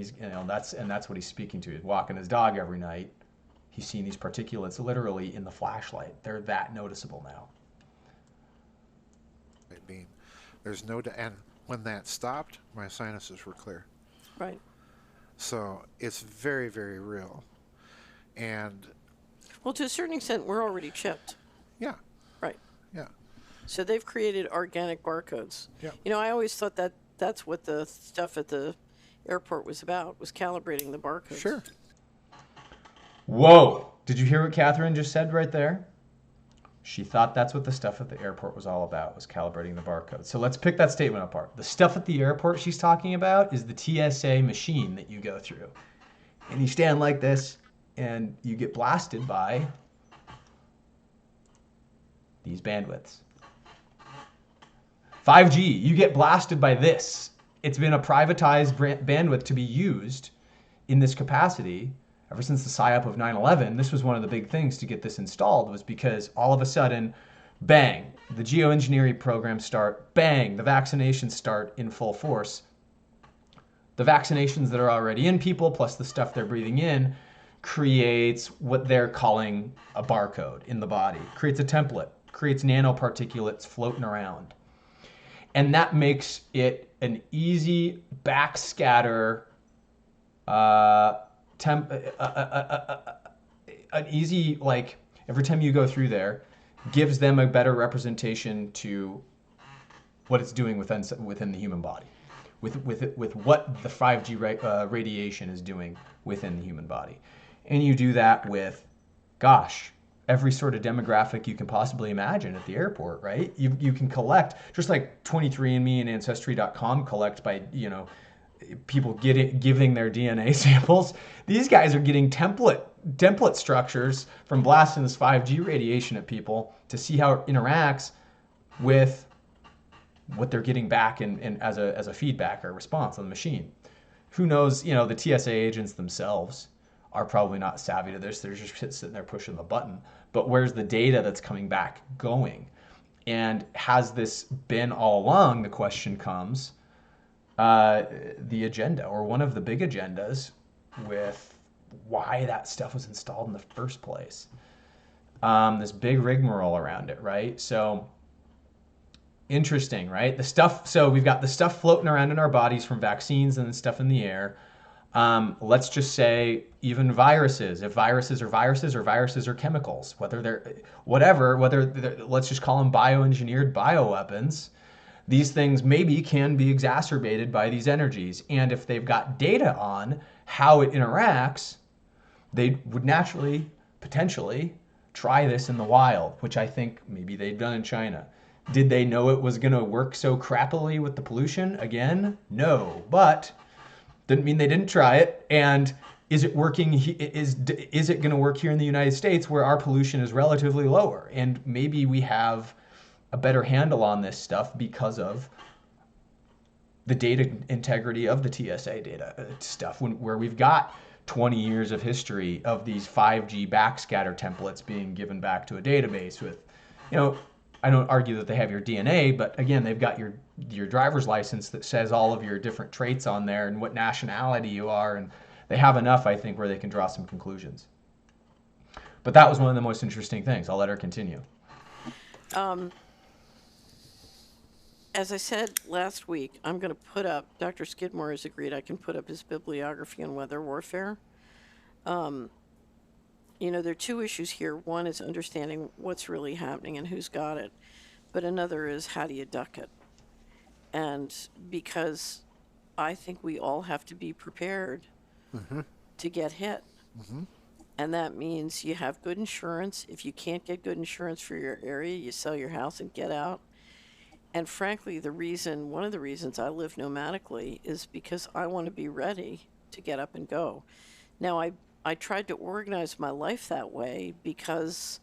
that's what he's speaking to. He's walking his dog every night. He's seeing these particulates literally in the flashlight. They're that noticeable now. There's and when that stopped, my sinuses were clear. Right. So it's very, very real. And well, to a certain extent, we're already chipped. Yeah. Right. Yeah. So they've created organic barcodes. Yeah. I always thought that's what the stuff at the airport was about, was calibrating the barcodes. Sure. Whoa! Did you hear what Catherine just said right there? She thought that's what the stuff at the airport was all about, was calibrating the barcode. So let's pick that statement apart. The stuff at the airport she's talking about is the TSA machine that you go through. And you stand like this, and you get blasted by these bandwidths. 5G, you get blasted by this. It's been a privatized bandwidth to be used in this capacity ever since the psyop of 9/11. This was one of the big things to get this installed, was because all of a sudden, bang, the geoengineering programs start, bang, the vaccinations start in full force. The vaccinations that are already in people, plus the stuff they're breathing in, creates what they're calling a barcode in the body, creates a template, creates nanoparticulates floating around. And that makes it an easy backscatter, an easy, like, every time you go through there, gives them a better representation to what it's doing within the human body, with what the 5G radiation is doing within the human body. And you do that with, gosh, every sort of demographic you can possibly imagine at the airport, right? You can collect, just like 23andMe and Ancestry.com collect by, people giving their DNA samples. These guys are getting template structures from blasting this 5G radiation at people to see how it interacts with what they're getting back in as a feedback or response on the machine. Who knows, the TSA agents themselves are probably not savvy to this. They're just sitting there pushing the button. But where's the data that's coming back going? And has this been all along, the question comes, the agenda, or one of the big agendas with why that stuff was installed in the first place. This big rigmarole around it, right? So interesting, right? So we've got the stuff floating around in our bodies from vaccines and the stuff in the air. Let's just say even viruses, if viruses are viruses or viruses are chemicals, let's just call them bioengineered bioweapons. These things maybe can be exacerbated by these energies. And if they've got data on how it interacts, they would naturally, potentially, try this in the wild, which I think maybe they've done in China. Did they know it was going to work so crappily with the pollution? Again, no. But didn't mean they didn't try it. And is it working? Is it going to work here in the United States where our pollution is relatively lower? And maybe we have a better handle on this stuff because of the data integrity of the TSA data stuff, where we've got 20 years of history of these 5G backscatter templates being given back to a database with, I don't argue that they have your DNA, but again, they've got your driver's license that says all of your different traits on there and what nationality you are, and they have enough, I think, where they can draw some conclusions. But that was one of the most interesting things. I'll let her continue. As I said last week, I'm going to put up, Dr. Skidmore has agreed I can put up his bibliography on weather warfare. You know, there are two issues here. One is understanding what's really happening and who's got it. But another is how do you duck it? And because I think we all have to be prepared to get hit. And that means you have good insurance. If you can't get good insurance for your area, you sell your house and get out. And frankly, one of the reasons I live nomadically is because I want to be ready to get up and go. Now, I tried to organize my life that way because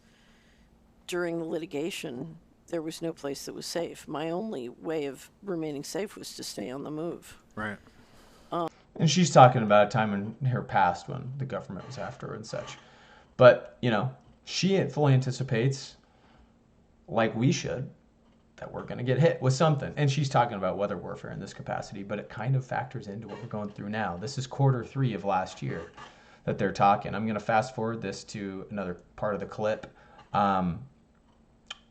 during the litigation, there was no place that was safe. My only way of remaining safe was to stay on the move. Right. And she's talking about a time in her past when the government was after her and such. But, you know, she fully anticipates, like we should, that we're going to get hit with something. And she's talking about weather warfare in this capacity, but it kind of factors into what we're going through now. This is Q3 of last year that they're talking. I'm going to fast forward this to another part of the clip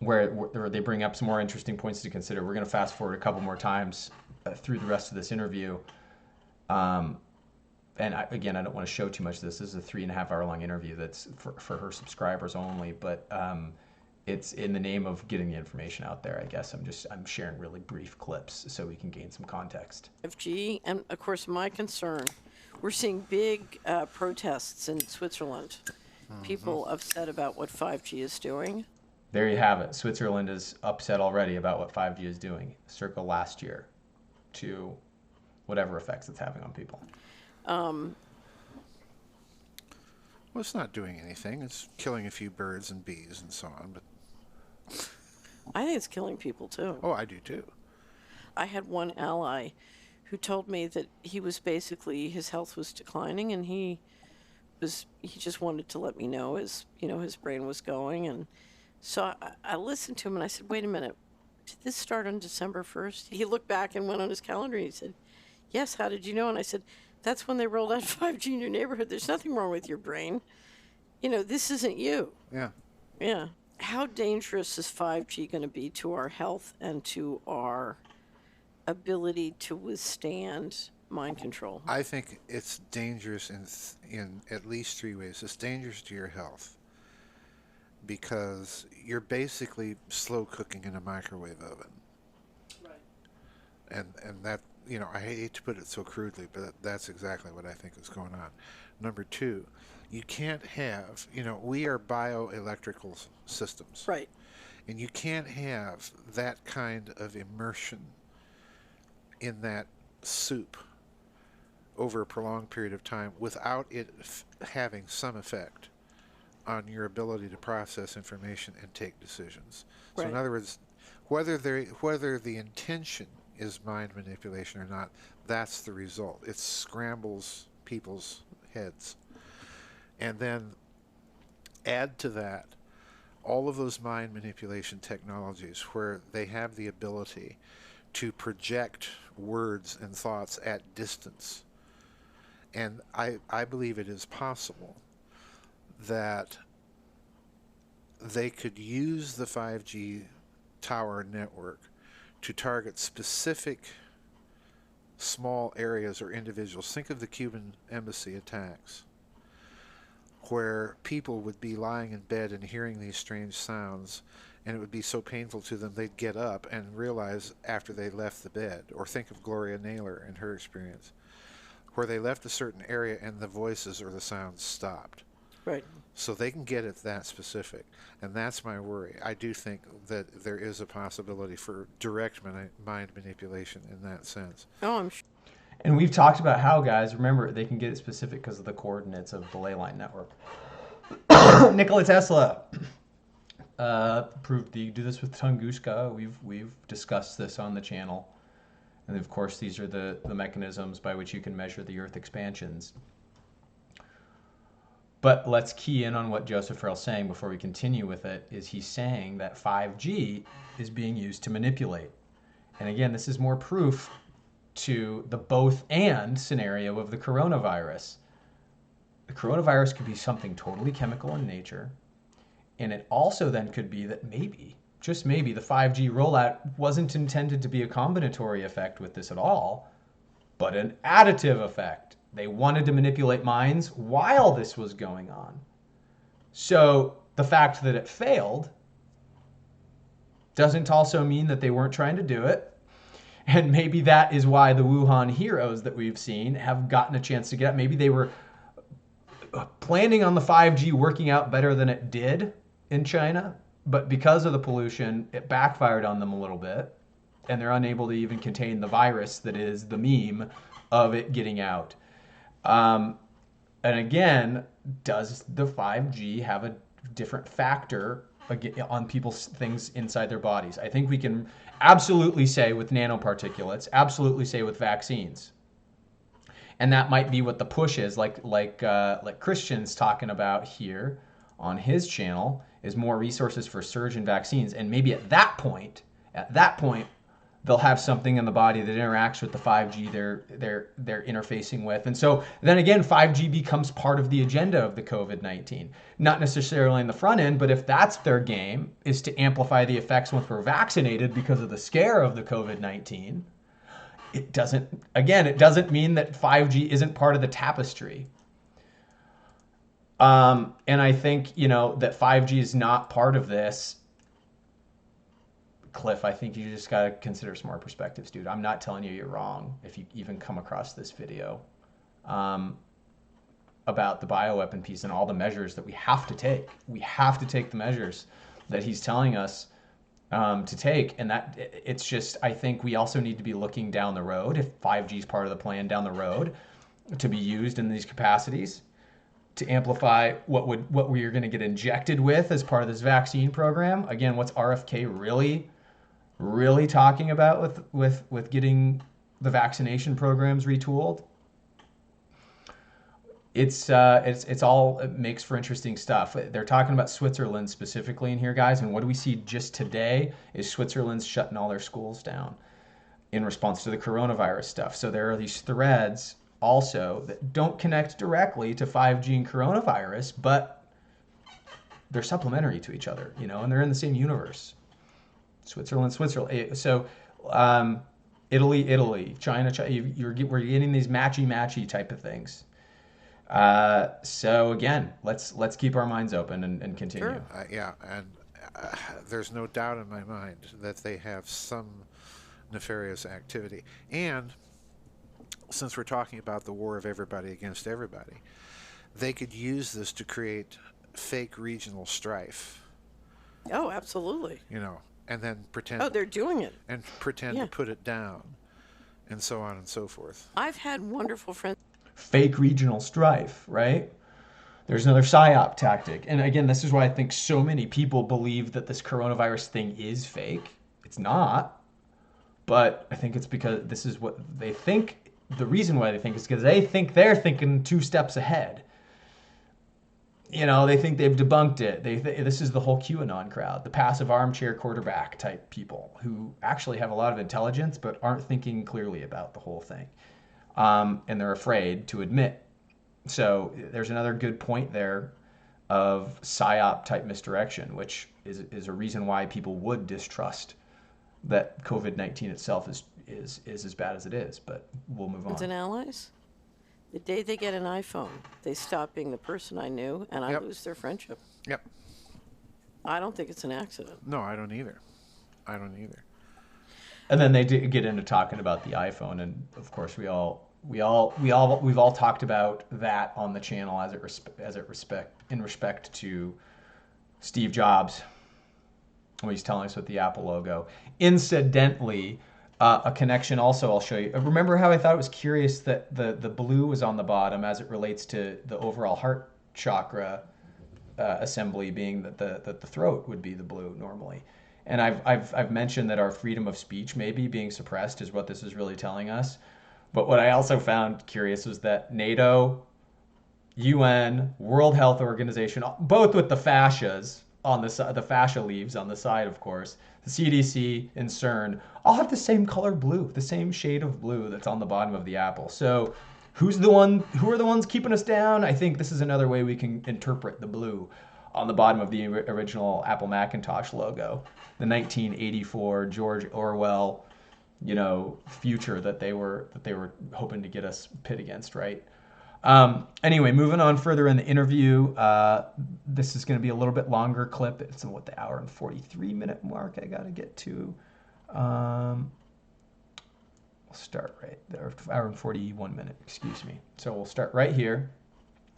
where they bring up some more interesting points to consider. We're going to fast forward a couple more times through the rest of this interview. And I don't want to show too much of this. This is a 3.5 hour long interview that's for her subscribers only, but it's in the name of getting the information out there. I guess I'm sharing really brief clips so we can gain some context. 5G, and of course my concern, we're seeing big protests in Switzerland. People upset about what 5G is doing. There you have it. Switzerland is upset already about what 5G is doing, circa last year, to whatever effects it's having on people. Well, it's not doing anything. It's killing a few birds and bees and so on. But I think it's killing people too. oh, I do too. I had one ally who told me that he was basically, his health was declining, and he just wanted to let me know as, you know, his brain was going. And so I listened to him and I said, wait a minute, did this start on December 1st? He looked back and went on his calendar and he said, yes, how did you know? And I said, that's when they rolled out 5G in your neighborhood. There's nothing wrong with your brain. You know, this isn't you. Yeah. Yeah. How dangerous is 5G going to be to our health and to our ability to withstand mind control? I think it's dangerous in at least 3 ways. It's dangerous to your health because you're basically slow cooking in a microwave oven. Right. And that, you know, I hate to put it so crudely, but that's exactly what I think is going on. Number 2, you can't have, you know, we are bioelectrical systems. Right. And you can't have that kind of immersion in that soup over a prolonged period of time without it having some effect on your ability to process information and take decisions. Right. So in other words, whether the intention is mind manipulation or not, that's the result. It scrambles people's heads. And then add to that all of those mind manipulation technologies where they have the ability to project words and thoughts at distance. And I believe it is possible that they could use the 5G tower network to target specific small areas or individuals. Think of the Cuban embassy attacks, where people would be lying in bed and hearing these strange sounds, and it would be so painful to them they'd get up and realize after they left the bed. Or think of Gloria Naylor and her experience, where they left a certain area and the voices or the sounds stopped. Right. So they can get it that specific, and that's my worry. I do think that there is a possibility for direct mind manipulation in that sense. Oh, I'm sure. And we've talked about how, guys, remember, they can get it specific because of the coordinates of the ley line network. Nikola Tesla proved you do this with Tunguska. We've discussed this on the channel. And of course, these are the mechanisms by which you can measure the Earth expansions. But let's key in on what Joseph Farrell's saying before we continue with it, is he's saying that 5G is being used to manipulate. And again, this is more proof to the both and scenario of the coronavirus. the coronavirus could be something totally chemical in nature. And it also then could be that maybe, just maybe, the 5G rollout wasn't intended to be a combinatory effect with this at all, but an additive effect. They wanted to manipulate minds while this was going on. So the fact that it failed doesn't also mean that they weren't trying to do it. And maybe that is why the Wuhan heroes that we've seen have gotten a chance to get up. Maybe they were planning on the 5G working out better than it did in China, but because of the pollution, it backfired on them a little bit, and they're unable to even contain the virus that is the meme of it getting out. And again, does the 5G have a different factor on people's things inside their bodies? I think we can absolutely say with nanoparticulates, absolutely say with vaccines. And that might be what the push is, like Christian's talking about here on his channel, is more resources for surge in vaccines. And maybe at that point, they'll have something in the body that interacts with the 5G they're interfacing with. And so then again, 5G becomes part of the agenda of the COVID-19. Not necessarily in the front end, but if that's their game, is to amplify the effects once we're vaccinated because of the scare of the COVID-19, it doesn't mean that 5G isn't part of the tapestry. And I think, that 5G is not part of this. Clif, I think you just got to consider some more perspectives, dude. I'm not telling you you're wrong if you even come across this video about the bioweapon piece and all the measures that we have to take. We have to take the measures that he's telling us to take. And that it's just, I think we also need to be looking down the road, if 5G is part of the plan down the road, to be used in these capacities to amplify what we are going to get injected with as part of this vaccine program. Again, what's RFK really talking about with getting the vaccination programs retooled? It makes for interesting stuff. They're talking about Switzerland specifically in here, guys, and what do we see just today is Switzerland's shutting all their schools down in response to the coronavirus stuff. So there are these threads also that don't connect directly to 5G and coronavirus, but they're supplementary to each other, and they're in the same universe. Switzerland. So Italy, China. We're getting these matchy type of things. So again, let's keep our minds open and continue. Sure. Yeah, and there's no doubt in my mind that they have some nefarious activity. And since we're talking about the war of everybody against everybody, they could use this to create fake regional strife. Oh, absolutely. And then pretend. Oh, they're doing it. And pretend to put it down, and so on and so forth. I've had wonderful friends. Fake regional strife, right? There's another PSYOP tactic. And again, this is why I think so many people believe that this coronavirus thing is fake. It's not. But I think it's because this is what they think. The reason why they think is because they think they're thinking 2 steps ahead. They think they've debunked it. This is the whole QAnon crowd, the passive armchair quarterback type people who actually have a lot of intelligence but aren't thinking clearly about the whole thing. And they're afraid to admit. So there's another good point there of PSYOP type misdirection, which is a reason why people would distrust that COVID-19 itself is as bad as it is. But we'll move on. And allies? The day they get an iPhone, they stop being the person I knew, and I lose their friendship. Yep. I don't think it's an accident. No, I don't either. And then they get into talking about the iPhone, and of course we've all talked about that on the channel in respect to Steve Jobs when he's telling us with the Apple logo. Incidentally, a connection also I'll show you. Remember how I thought it was curious that the blue was on the bottom as it relates to the overall heart chakra assembly, being that the throat would be the blue normally. And I've mentioned that our freedom of speech maybe being suppressed is what this is really telling us. But what I also found curious was that NATO, UN, World Health Organization, both with the fascias on the side, the fascia leaves on the side, of course, the CDC and CERN all have the same color blue, the same shade of blue that's on the bottom of the apple. So Who are the ones keeping us down? I think this is another way we can interpret the blue on the bottom of the original Apple Macintosh logo, the 1984 George Orwell, future that they were hoping to get us pit against, right? Anyway, moving on further in the interview, this is going to be a little bit longer clip. It's the hour and 43-minute mark I got to get to. We'll start right there, hour and 41-minute, excuse me. So we'll start right here.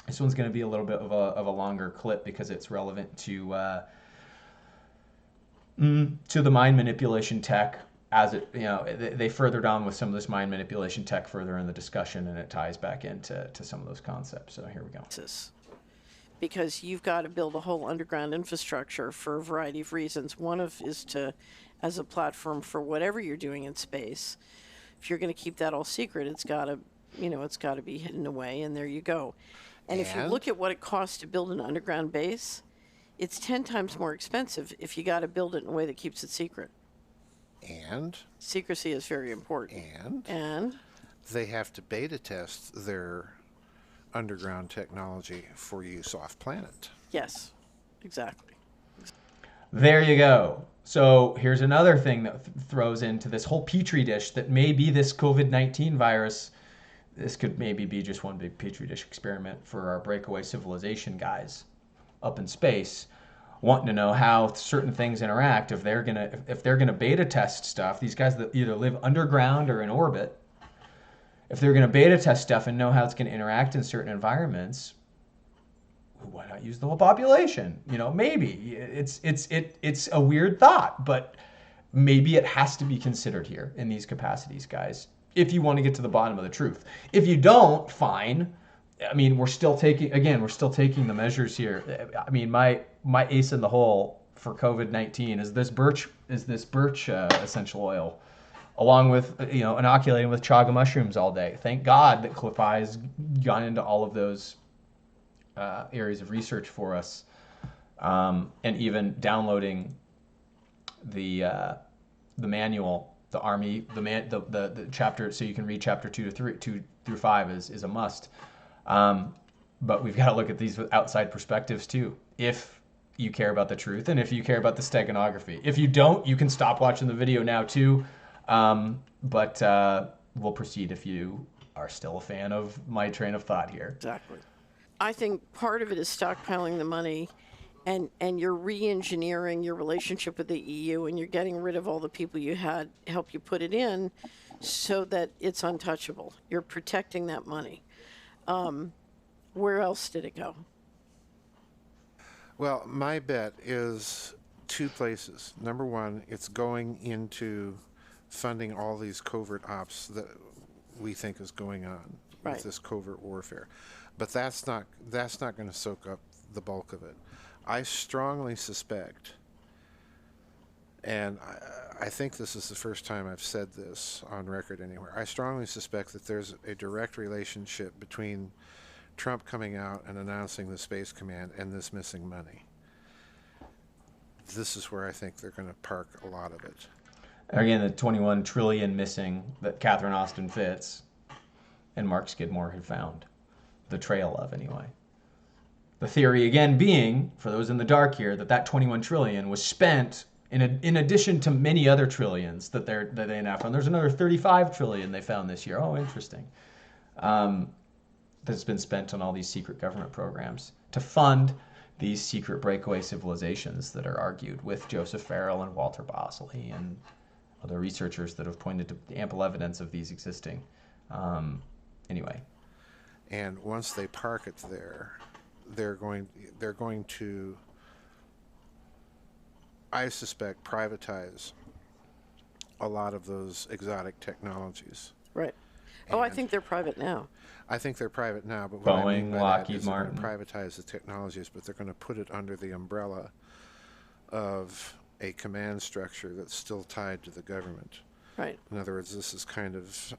This one's going to be a little bit of a longer clip because it's relevant to the mind manipulation tech. As it, they furthered on with some of this mind manipulation tech further in the discussion, and it ties back into some of those concepts. So here we go. Because you've got to build a whole underground infrastructure for a variety of reasons. One is as a platform for whatever you're doing in space. If you're going to keep that all secret, it's got to be hidden away, and there you go. And if you look at what it costs to build an underground base, it's 10 times more expensive if you got to build it in a way that keeps it secret. And secrecy is very important. And they have to beta test their underground technology for use off planet. Yes, exactly. There you go. So here's another thing that throws into this whole petri dish that may be this COVID-19 virus. This could maybe be just one big petri dish experiment for our breakaway civilization guys up in space, wanting to know how certain things interact. If they're gonna beta test stuff, these guys that either live underground or in orbit, if they're gonna beta test stuff and know how it's gonna interact in certain environments, why not use the whole population? Maybe it's a weird thought, but maybe it has to be considered here in these capacities, guys, if you want to get to the bottom of the truth. If you don't, fine. I mean, we're still taking the measures here. I mean, my ace in the hole for COVID-19 is this birch essential oil, along with inoculating with chaga mushrooms all day. Thank God that Clif has gone into all of those areas of research for us, and even downloading the manual, the Army, the chapter, so you can read chapter 2 through 5 is a must. But we've got to look at these with outside perspectives too, if you care about the truth and if you care about the steganography. If you don't, you can stop watching the video now too. But we'll proceed if you are still a fan of my train of thought here. Exactly. I think part of it is stockpiling the money, and you're re-engineering your relationship with the EU, and you're getting rid of all the people you had help you put it in so that it's untouchable. You're protecting that money. Where else did it go? Well, my bet is 2 places. Number one, it's going into funding all these covert ops that we think is going on with this covert warfare. But that's not going to soak up the bulk of it. I strongly suspect, and I think this is the first time I've said this on record anywhere, I strongly suspect that there's a direct relationship between Trump coming out and announcing the Space Command and this missing money. This is where I think they're going to park a lot of it. Again, the 21 trillion missing that Catherine Austin Fitts and Mark Skidmore had found the trail of, anyway. The theory again being, for those in the dark here, that 21 trillion was spent in addition to many other trillions that they now found. There's another 35 trillion they found this year. Oh, interesting. That's been spent on all these secret government programs to fund these secret breakaway civilizations that are argued with Joseph Farrell and Walter Bosley and other researchers that have pointed to ample evidence of these existing. Anyway. And once they park it there, they're going to, I suspect, privatize a lot of those exotic technologies. Right. Oh, I think they're private now. I think they're private now, but Boeing, what I mean by Lockheed that is Martin. they're going to privatize the technologies, but they're going to put it under the umbrella of a command structure that's still tied to the government. Right. In other words, this is kind of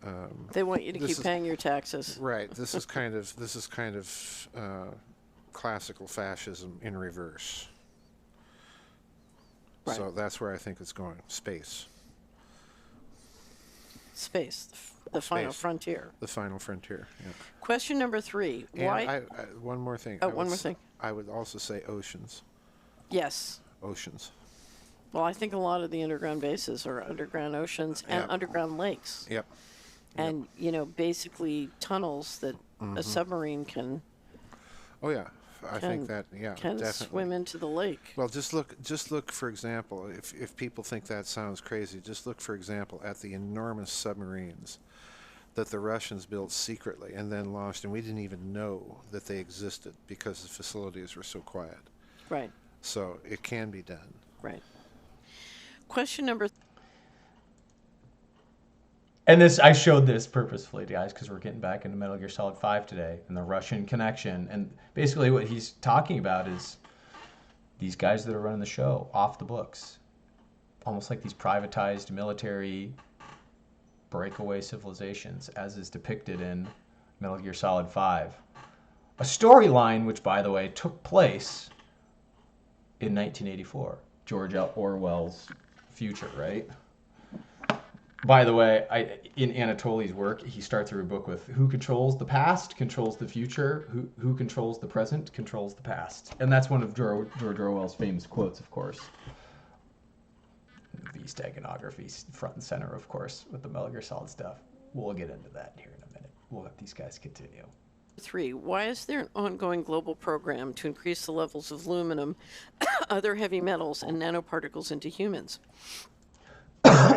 they want you to keep paying your taxes. Right. This is kind of classical fascism in reverse. Right. So that's where I think it's going. Space. The final space. frontier. The final frontier. Yeah. Question number 3. And Why? one more thing. Oh, one more thing. I would also say oceans. Yes. Oceans. Well, I think a lot of the underground bases are underground oceans and Yep. underground lakes. Yep. And, basically tunnels that a submarine can Oh yeah. I think that definitely. swim into the lake. Well, just look for example, if people think that sounds crazy, just look for example at the enormous submarines that the Russians built secretly and then launched, and we didn't even know that they existed because the facilities were so quiet. Right. So it can be done. Right. Question number And this, I showed this purposefully, guys, because we're getting back into Metal Gear Solid 5 today and the Russian connection. And basically what he's talking about is these guys that are running the show off the books. Almost like these privatized military breakaway civilizations, as is depicted in Metal Gear Solid 5. A storyline which, by the way, took place in 1984. George Orwell's future, right? By the way, in Anatoly's work, he starts every book with who controls the past, controls the future, who controls the present, controls the past. And that's one of George Orwell's famous quotes, of course. The Steganography front and center, of course, with the Metal Gear Solid stuff. We'll get into that here in a minute. We'll let these guys continue. 3. Why is there an ongoing global program to increase the levels of aluminum, other heavy metals, and nanoparticles into humans?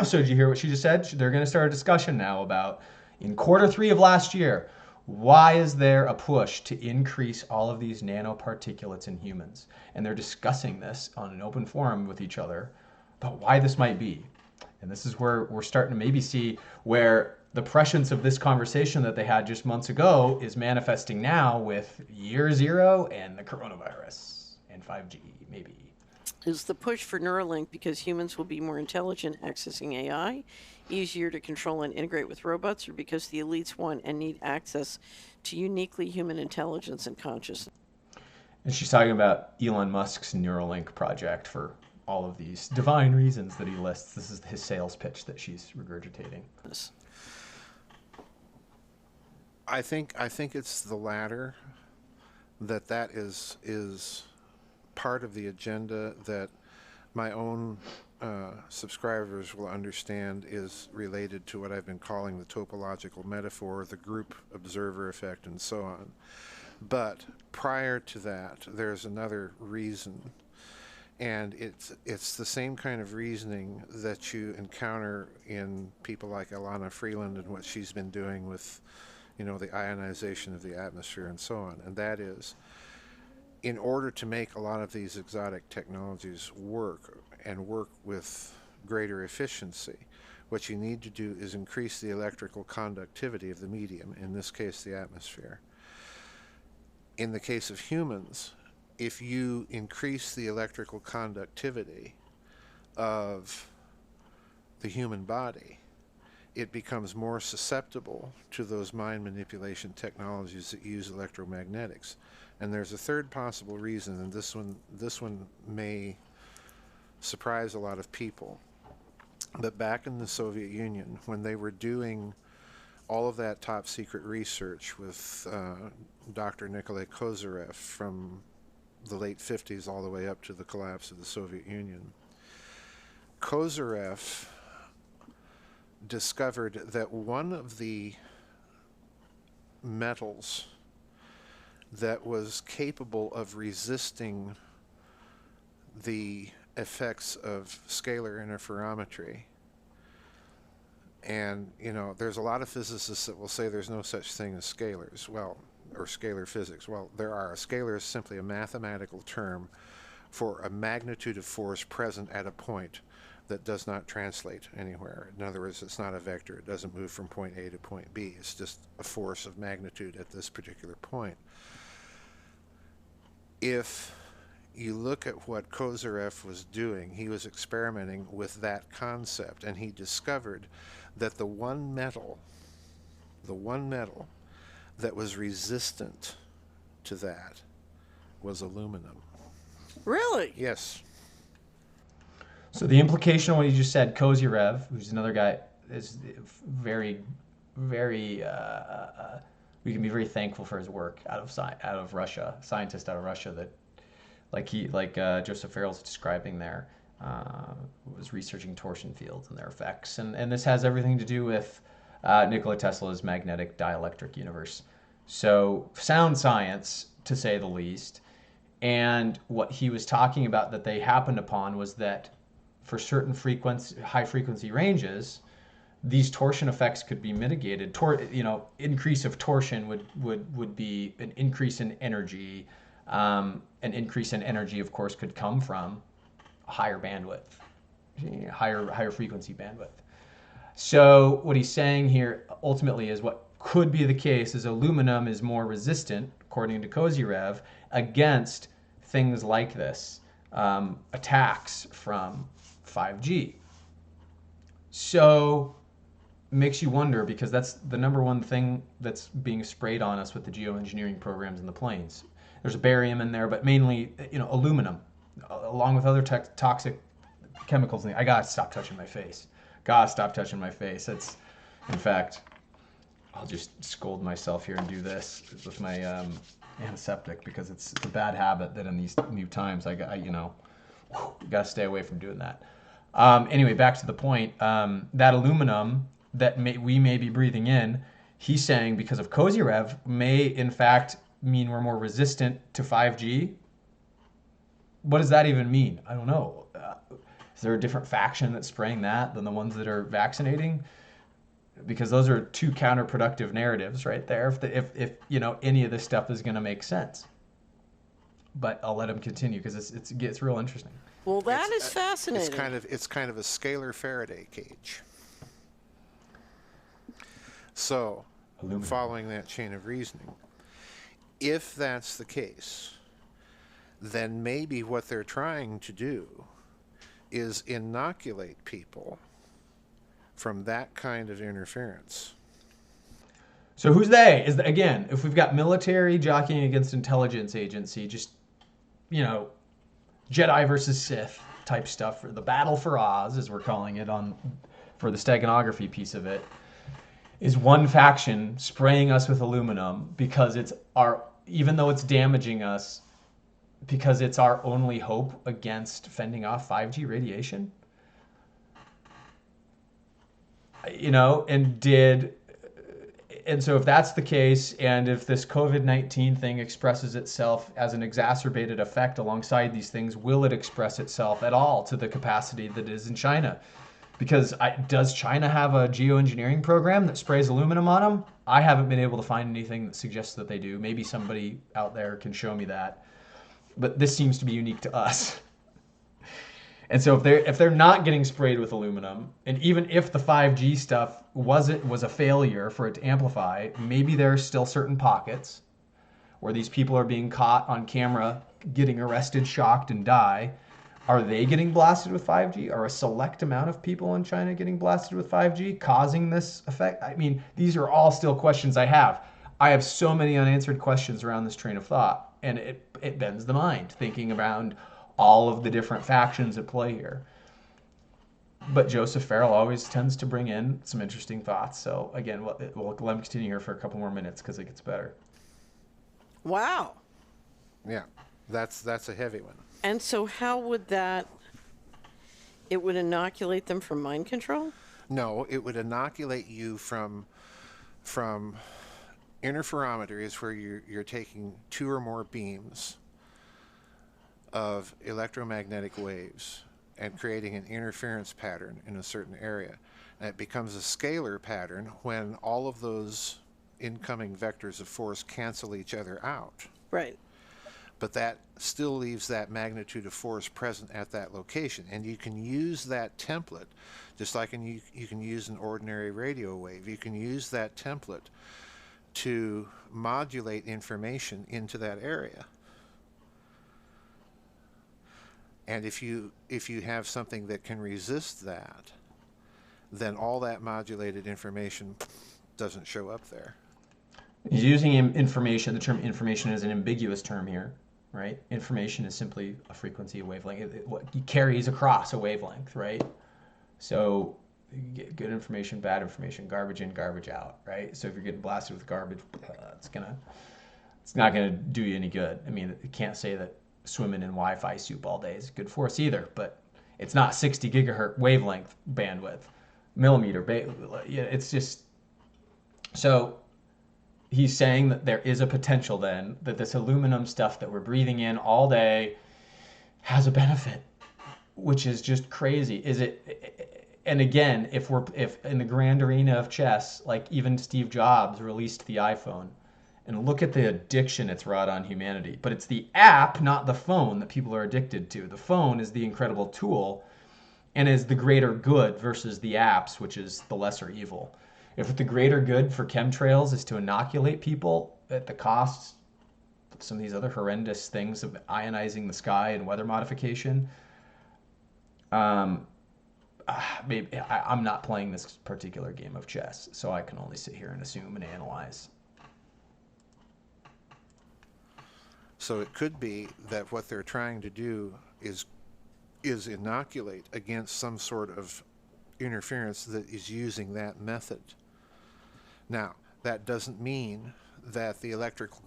So did you hear what she just said? They're going to start a discussion now about, in Q3 of last year, why is there a push to increase all of these nanoparticulates in humans? And they're discussing this on an open forum with each other about why this might be. And this is where we're starting to maybe see where the prescience of this conversation that they had just months ago is manifesting now with year 0 and the coronavirus and 5G, maybe. Is the push for Neuralink because humans will be more intelligent accessing AI, easier to control and integrate with robots, or because the elites want and need access to uniquely human intelligence and consciousness? And she's talking about Elon Musk's Neuralink project for all of these divine reasons that he lists. This is his sales pitch that she's regurgitating. I think it's the latter, that is part of the agenda that my own subscribers will understand is related to what I've been calling the topological metaphor, the group observer effect, and so on. But prior to that, there's another reason, and it's the same kind of reasoning that you encounter in people like Alana Freeland and what she's been doing with, the ionization of the atmosphere and so on. And that is, in order to make a lot of these exotic technologies work and work with greater efficiency, what you need to do is increase the electrical conductivity of the medium, in this case the atmosphere. In the case of humans, if you increase the electrical conductivity of the human body, it becomes more susceptible to those mind manipulation technologies that use electromagnetics. And there's a third possible reason, and this one may surprise a lot of people. But back in the Soviet Union, when they were doing all of that top secret research with Dr. Nikolai Kozyrev from the late 50s all the way up to the collapse of the Soviet Union, Kozyrev discovered that one of the metals that was capable of resisting the effects of scalar interferometry. And, there's a lot of physicists that will say there's no such thing as scalars, or scalar physics. Well, there are. A scalar is simply a mathematical term for a magnitude of force present at a point that does not translate anywhere. In other words, it's not a vector. It doesn't move from point A to point B. It's just a force of magnitude at this particular point. If you look at what Kozyrev was doing, he was experimenting with that concept, and he discovered that the one metal that was resistant to that was aluminum. Really? Yes. So the implication of what you just said, Kozyrev, who's another guy, is very very we can be very thankful for his work out of Russia, scientist out of Russia that like Joseph Farrell's describing there, was researching torsion fields and their effects, and this has everything to do with Nikola Tesla's magnetic dielectric universe. So sound science, to say the least. And what he was talking about that they happened upon was that for certain high frequency ranges, these torsion effects could be mitigated. Increase of torsion would be an increase in energy. An increase in energy, of course, could come from higher bandwidth, higher frequency bandwidth. So what he's saying here ultimately is what could be the case is aluminum is more resistant, according to Kozyrev, against things like this, attacks from 5G. So makes you wonder, because that's the number one thing that's being sprayed on us with the geoengineering programs in the planes. There's barium in there, but mainly, aluminum, along with other toxic chemicals. I gotta stop touching my face. It's, in fact, I'll just scold myself here and do this with my antiseptic, because it's a bad habit that in these new times I gotta stay away from doing that. Anyway, back to the point. That aluminum that we may be breathing in, he's saying because of Kozyrev, may in fact mean we're more resistant to 5G. What does that even mean? I don't know. Is there a different faction that's spraying that than the ones that are vaccinating? Because those are two counterproductive narratives right there. If any of this stuff is going to make sense. But I'll let him continue because it gets real interesting. Well, that is fascinating. It's kind of a scalar Faraday cage. So, following that chain of reasoning, if that's the case, then maybe what they're trying to do is inoculate people from that kind of interference. So who's they? Again, if we've got military jockeying against intelligence agency, just, Jedi versus Sith type stuff, for the battle for Oz, as we're calling it for the Steganography piece of it, is one faction spraying us with aluminum because even though it's damaging us, because it's our only hope against fending off 5G radiation. And so if that's the case, and if this COVID-19 thing expresses itself as an exacerbated effect alongside these things, will it express itself at all to the capacity that is in China? Because does China have a geoengineering program that sprays aluminum on them? I haven't been able to find anything that suggests that they do. Maybe somebody out there can show me that. But this seems to be unique to us. And so if they're not getting sprayed with aluminum, and even if the 5G stuff was a failure for it to amplify, maybe there are still certain pockets where these people are being caught on camera, getting arrested, shocked, and die. Are they getting blasted with 5G? Are a select amount of people in China getting blasted with 5G, causing this effect? I mean, these are all still questions I have. I have so many unanswered questions around this train of thought, and it bends the mind, thinking around all of the different factions at play here. But Joseph Farrell always tends to bring in some interesting thoughts. So again, we'll let him continue here for a couple more minutes because it gets better. Wow. Yeah, that's a heavy one. And so how would it would inoculate them from mind control? No, it would inoculate you from interferometers where you're taking two or more beams of electromagnetic waves and creating an interference pattern in a certain area. And it becomes a scalar pattern when all of those incoming vectors of force cancel each other out. Right. But that still leaves that magnitude of force present at that location. And you can use that template, just like you can use an ordinary radio wave. You can use that template to modulate information into that area. And if you have something that can resist that, then all that modulated information doesn't show up there. He's using information. The term information is an ambiguous term here, right? Information is simply a frequency, a wavelength. It carries across a wavelength, right? So You get good information, bad information, garbage in, garbage out, right? So if you're getting blasted with garbage, it's not gonna do you any good. I mean, you can't say that swimming in Wi-Fi soup all day is good for us either, but it's not 60 gigahertz wavelength bandwidth, millimeter. It's just, so he's saying that there is a potential then that this aluminum stuff that we're breathing in all day has a benefit, which is just crazy. Is it? And again, if in the grand arena of chess, like even Steve Jobs released the iPhone, and look at the addiction it's wrought on humanity. But it's the app, not the phone, that people are addicted to. The phone is the incredible tool and is the greater good versus the apps, which is the lesser evil. If the greater good for chemtrails is to inoculate people at the cost of some of these other horrendous things of ionizing the sky and weather modification, maybe I'm not playing this particular game of chess, so I can only sit here and assume and analyze. So it could be that what they're trying to do is inoculate against some sort of interference that is using that method. Now, that doesn't mean that the electrical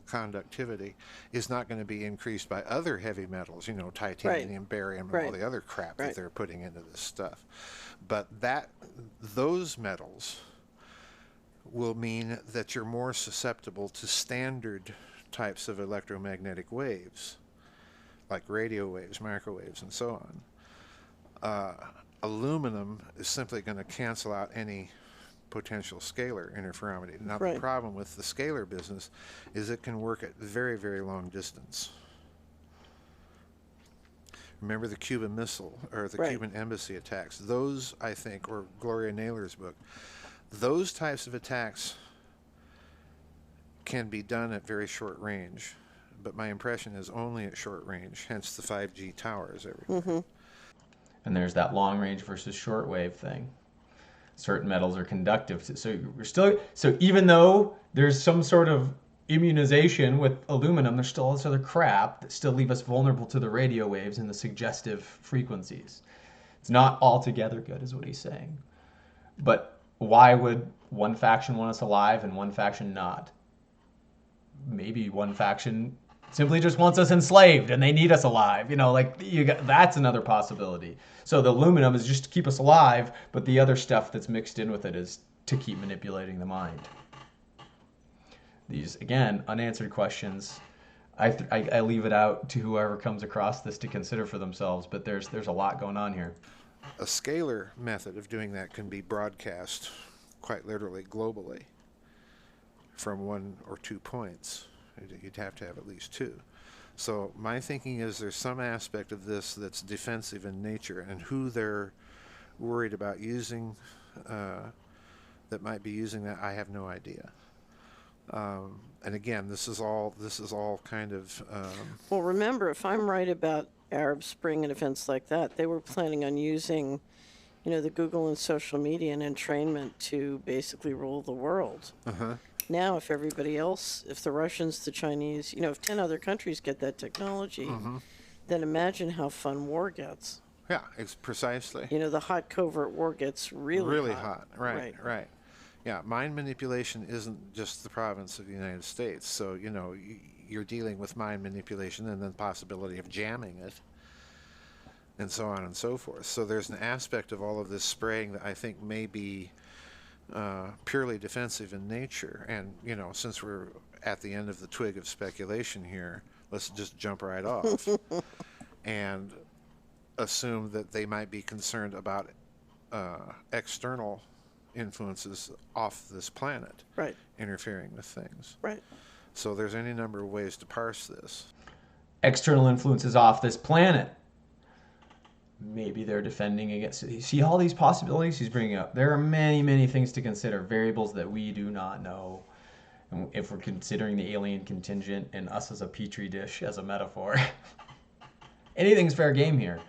conductivity is not going to be increased by other heavy metals, you know, titanium, barium, and all the other crap that they're putting into this stuff. But those metals will mean that you're more susceptible to standard types of electromagnetic waves, like radio waves, microwaves, and so on. Aluminum is simply going to cancel out any potential scalar interferometry. Now, the problem with the scalar business is it can work at very, very long distance. Remember the Cuban Missile or the Cuban Embassy attacks? Those, I think, or Gloria Naylor's book, those types of attacks can be done at very short range, but my impression is only at short range, hence the 5G towers everywhere. And there's that long range versus short wave thing. Certain metals are conductive. So even though there's some sort of immunization with aluminum, there's still all this other crap that still leave us vulnerable to the radio waves and the suggestive frequencies. It's not altogether good, is what he's saying. But why would one faction want us alive and one faction not? Maybe one faction simply just wants us enslaved and they need us alive. You know, like that's another possibility. So the aluminum is just to keep us alive, but the other stuff that's mixed in with it is to keep manipulating the mind. These, again, unanswered questions. I leave it out to whoever comes across this to consider for themselves, but there's a lot going on here. A scalar method of doing that can be broadcast quite literally globally from 1 or 2 points. You'd have to have at least 2. So my thinking is there's some aspect of this that's defensive in nature, and who they're worried about using that might be using that, I have no idea. And again, this is all kind of well, remember, if I'm right about Arab Spring and events like that, they were planning on using, the Google and social media and entrainment to basically rule the world. Now, if everybody else, if the Russians, the Chinese, if 10 other countries get that technology, then imagine how fun war gets. Yeah, it's precisely. The hot covert war gets really hot. Right. Yeah, mind manipulation isn't just the province of the United States. So, you're dealing with mind manipulation and then possibility of jamming it and so on and so forth. So there's an aspect of all of this spraying that I think may be purely defensive in nature. And, since we're at the end of the twig of speculation here, let's just jump right off and assume that they might be concerned about external influences off this planet interfering with things. So there's any number of ways to parse this. External influences off this planet. Maybe they're defending against. You see all these possibilities he's bringing up. There are many, many things to consider, variables that we do not know. And if we're considering the alien contingent and us as a petri dish, as a metaphor, anything's fair game here,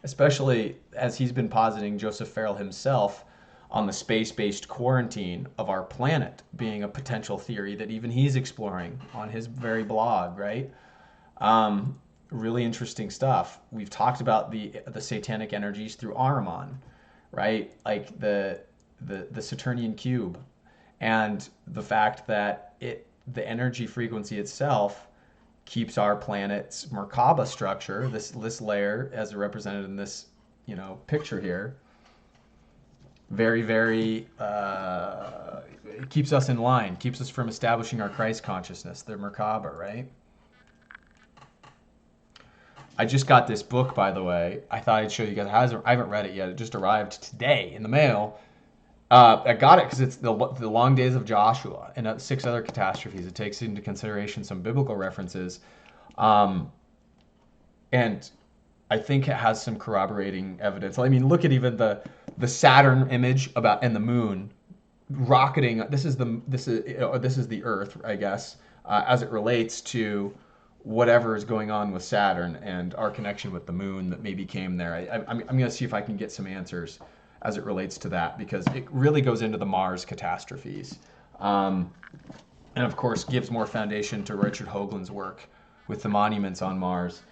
especially as he's been positing, Joseph Farrell himself, on the space-based quarantine of our planet being a potential theory that even he's exploring on his very blog, right? Really interesting stuff. We've talked about the satanic energies through Ahriman, right? Like the Saturnian cube, and the fact that the energy frequency itself keeps our planet's Merkaba structure, this layer as represented in this, picture here, very, very, it keeps us in line, keeps us from establishing our Christ consciousness, the Merkaba, right? I just got this book, by the way. I thought I'd show you guys. I haven't read it yet. It just arrived today in the mail. I got it because it's the long days of Joshua and 6 other catastrophes. It takes into consideration some biblical references, and I think it has some corroborating evidence. I mean, look at even the Saturn image and the moon rocketing. This is the Earth, I guess, as it relates to whatever is going on with Saturn and our connection with the moon that maybe came there. I'm going to see if I can get some answers as it relates to that, because it really goes into the Mars catastrophes. And of course gives more foundation to Richard Hoagland's work with the monuments on Mars.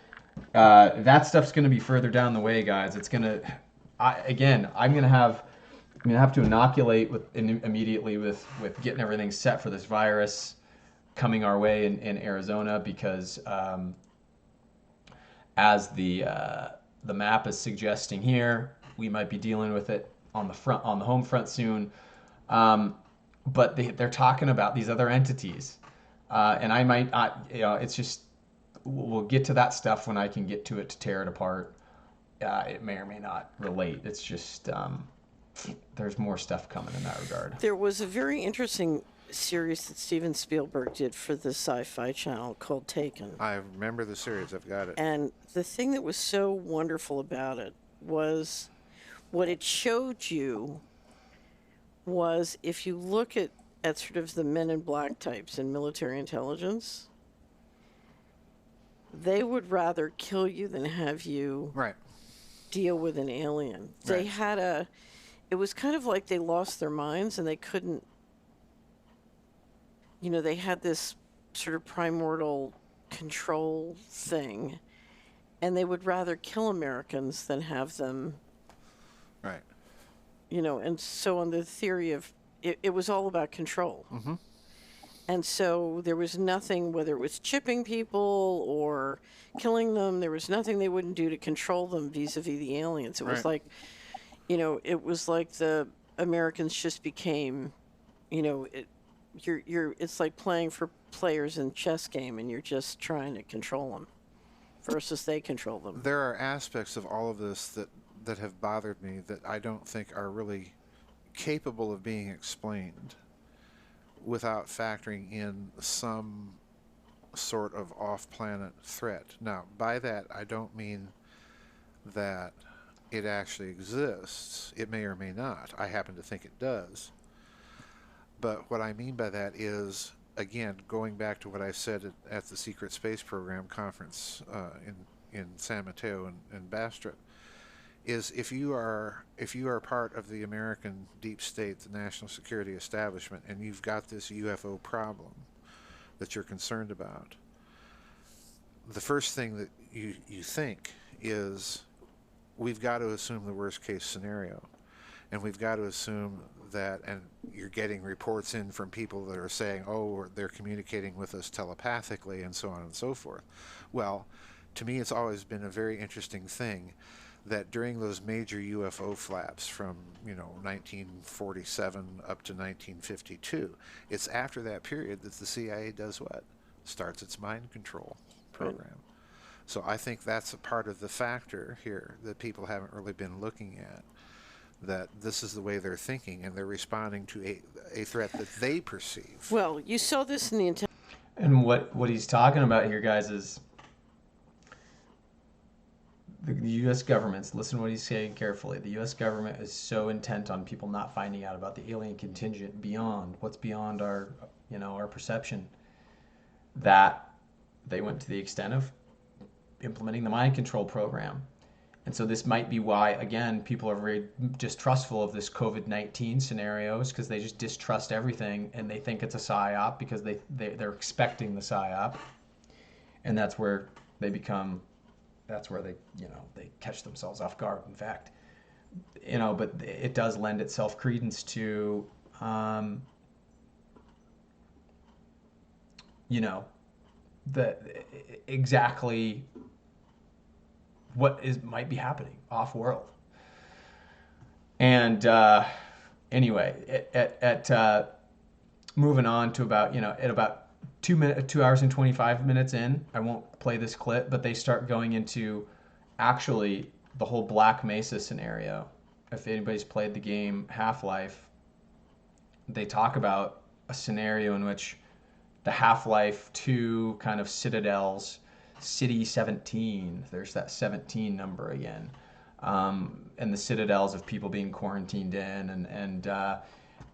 That stuff's going to be further down the way, guys. It's going to, I'm going to have to inoculate immediately with getting everything set for this virus coming our way in Arizona, because as the map is suggesting here, we might be dealing with it on the home front soon. But they're talking about these other entities, and I might not. It's just we'll get to that stuff when I can get to it to tear it apart. It may or may not relate. It's just there's more stuff coming in that regard. There was a very interesting series that Steven Spielberg did for the Sci-Fi Channel called Taken. I remember the series. I've got it. And the thing that was so wonderful about it was what it showed you was, if you look at sort of the men in black types in military intelligence, they would rather kill you than have you deal with an alien. They had it was kind of like they lost their minds and they couldn't, they had this sort of primordial control thing, and they would rather kill Americans than have them. Right. And so on the theory of, it was all about control. Mm-hmm. And so there was nothing, whether it was chipping people or killing them, there was nothing they wouldn't do to control them vis-a-vis the aliens. It was like, it was like the Americans just became, it's like playing for players in chess game and you're just trying to control them versus they control them. There are aspects of all of this that have bothered me that I don't think are really capable of being explained without factoring in some sort of off-planet threat. Now, by that, I don't mean that it actually exists. It may or may not. I happen to think it does. But what I mean by that is, again, going back to what I said at the Secret Space Program conference in San Mateo and Bastrop, is if you are part of the American deep state, the national security establishment, and you've got this UFO problem that you're concerned about, the first thing that you think is, we've got to assume the worst case scenario, and we've got to assume that, and you're getting reports in from people that are saying, oh, they're communicating with us telepathically and so on and so forth. Well, to me, it's always been a very interesting thing that during those major UFO flaps from 1947 up to 1952, it's after that period that the CIA does what? Starts its mind control program. Right. So I think that's a part of the factor here that people haven't really been looking at, that this is the way they're thinking and they're responding to a threat that they perceive. Well, you saw this in the and what he's talking about here, guys, is the U.S. government, listen to what he's saying carefully, the U.S. government is so intent on people not finding out about the alien contingent beyond what's beyond our perception, that they went to the extent of implementing the mind control program. And so this might be why, again, people are very distrustful of this COVID-19 scenarios, because they just distrust everything and they think it's a psyop because they're expecting the psyop, and that's where they become. That's where they catch themselves off guard, in fact. but it does lend itself credence to, the exactly what might be happening off world. And anyway, moving on to about, at about 2 hours and 25 minutes in, I won't play this clip, but they start going into actually the whole Black Mesa scenario. If anybody's played the game Half-Life, they talk about a scenario in which the Half-Life 2 kind of citadels, City 17, there's that 17 number again, and the citadels of people being quarantined in, and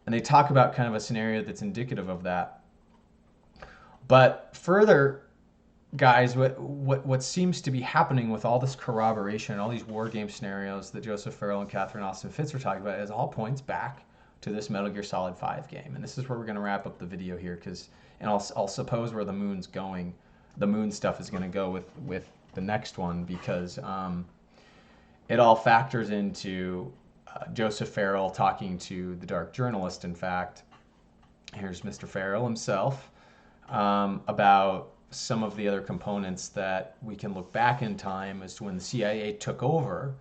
they talk about kind of a scenario that's indicative of that. But further, guys, what seems to be happening with all this corroboration, all these war game scenarios that Joseph Farrell and Catherine Austin Fitts are talking about, is all points back to this Metal Gear Solid 5 game. And this is where we're going to wrap up the video here, and I'll suppose where the moon's going, the moon stuff is going to go with the next one, because it all factors into Joseph Farrell talking to the Dark Journalist. In fact, here's Mr. Farrell himself about some of the other components that we can look back in time as to when the CIA took over,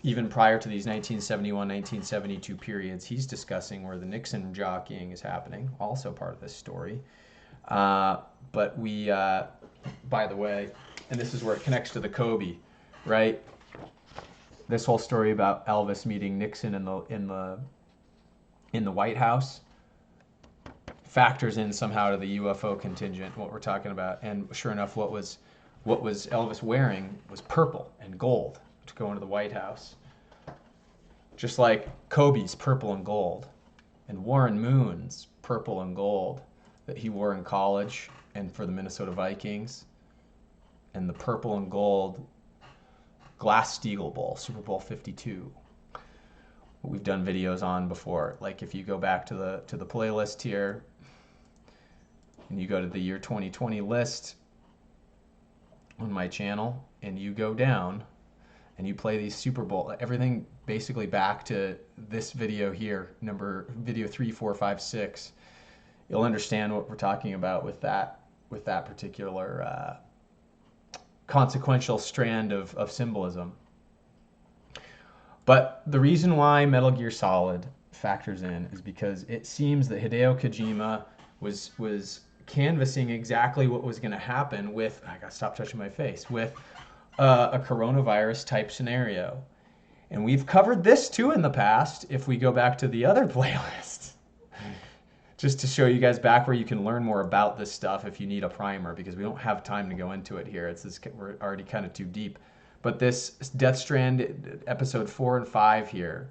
even prior to these 1971-1972 periods he's discussing, where the Nixon jockeying is happening, also part of this story. But we, by the way, and this is where it connects to the Kobe, right? This whole story about Elvis meeting Nixon in the White House factors in somehow to the UFO contingent, what we're talking about. And sure enough, what was Elvis wearing was purple and gold to go into the White House. Just like Kobe's purple and gold, and Warren Moon's purple and gold that he wore in college and for the Minnesota Vikings, and the purple and gold Glass-Steagall Bowl, Super Bowl 52. We've done videos on before. Like if you go back to the playlist here, and you go to the year 2020 list on my channel, and you go down, and you play these Super Bowl, everything basically back to this video here, video 3, 4, 5, 6. You'll understand what we're talking about with that particular consequential strand of symbolism. But the reason why Metal Gear Solid factors in is because it seems that Hideo Kojima was canvassing exactly what was going to happen with, I gotta stop touching my face, with a coronavirus type scenario. And we've covered this too in the past, if we go back to the other playlists. Just to show you guys back where you can learn more about this stuff if you need a primer, because we don't have time to go into it here. We're already kind of too deep. But this Death Strand episode 4 and 5 here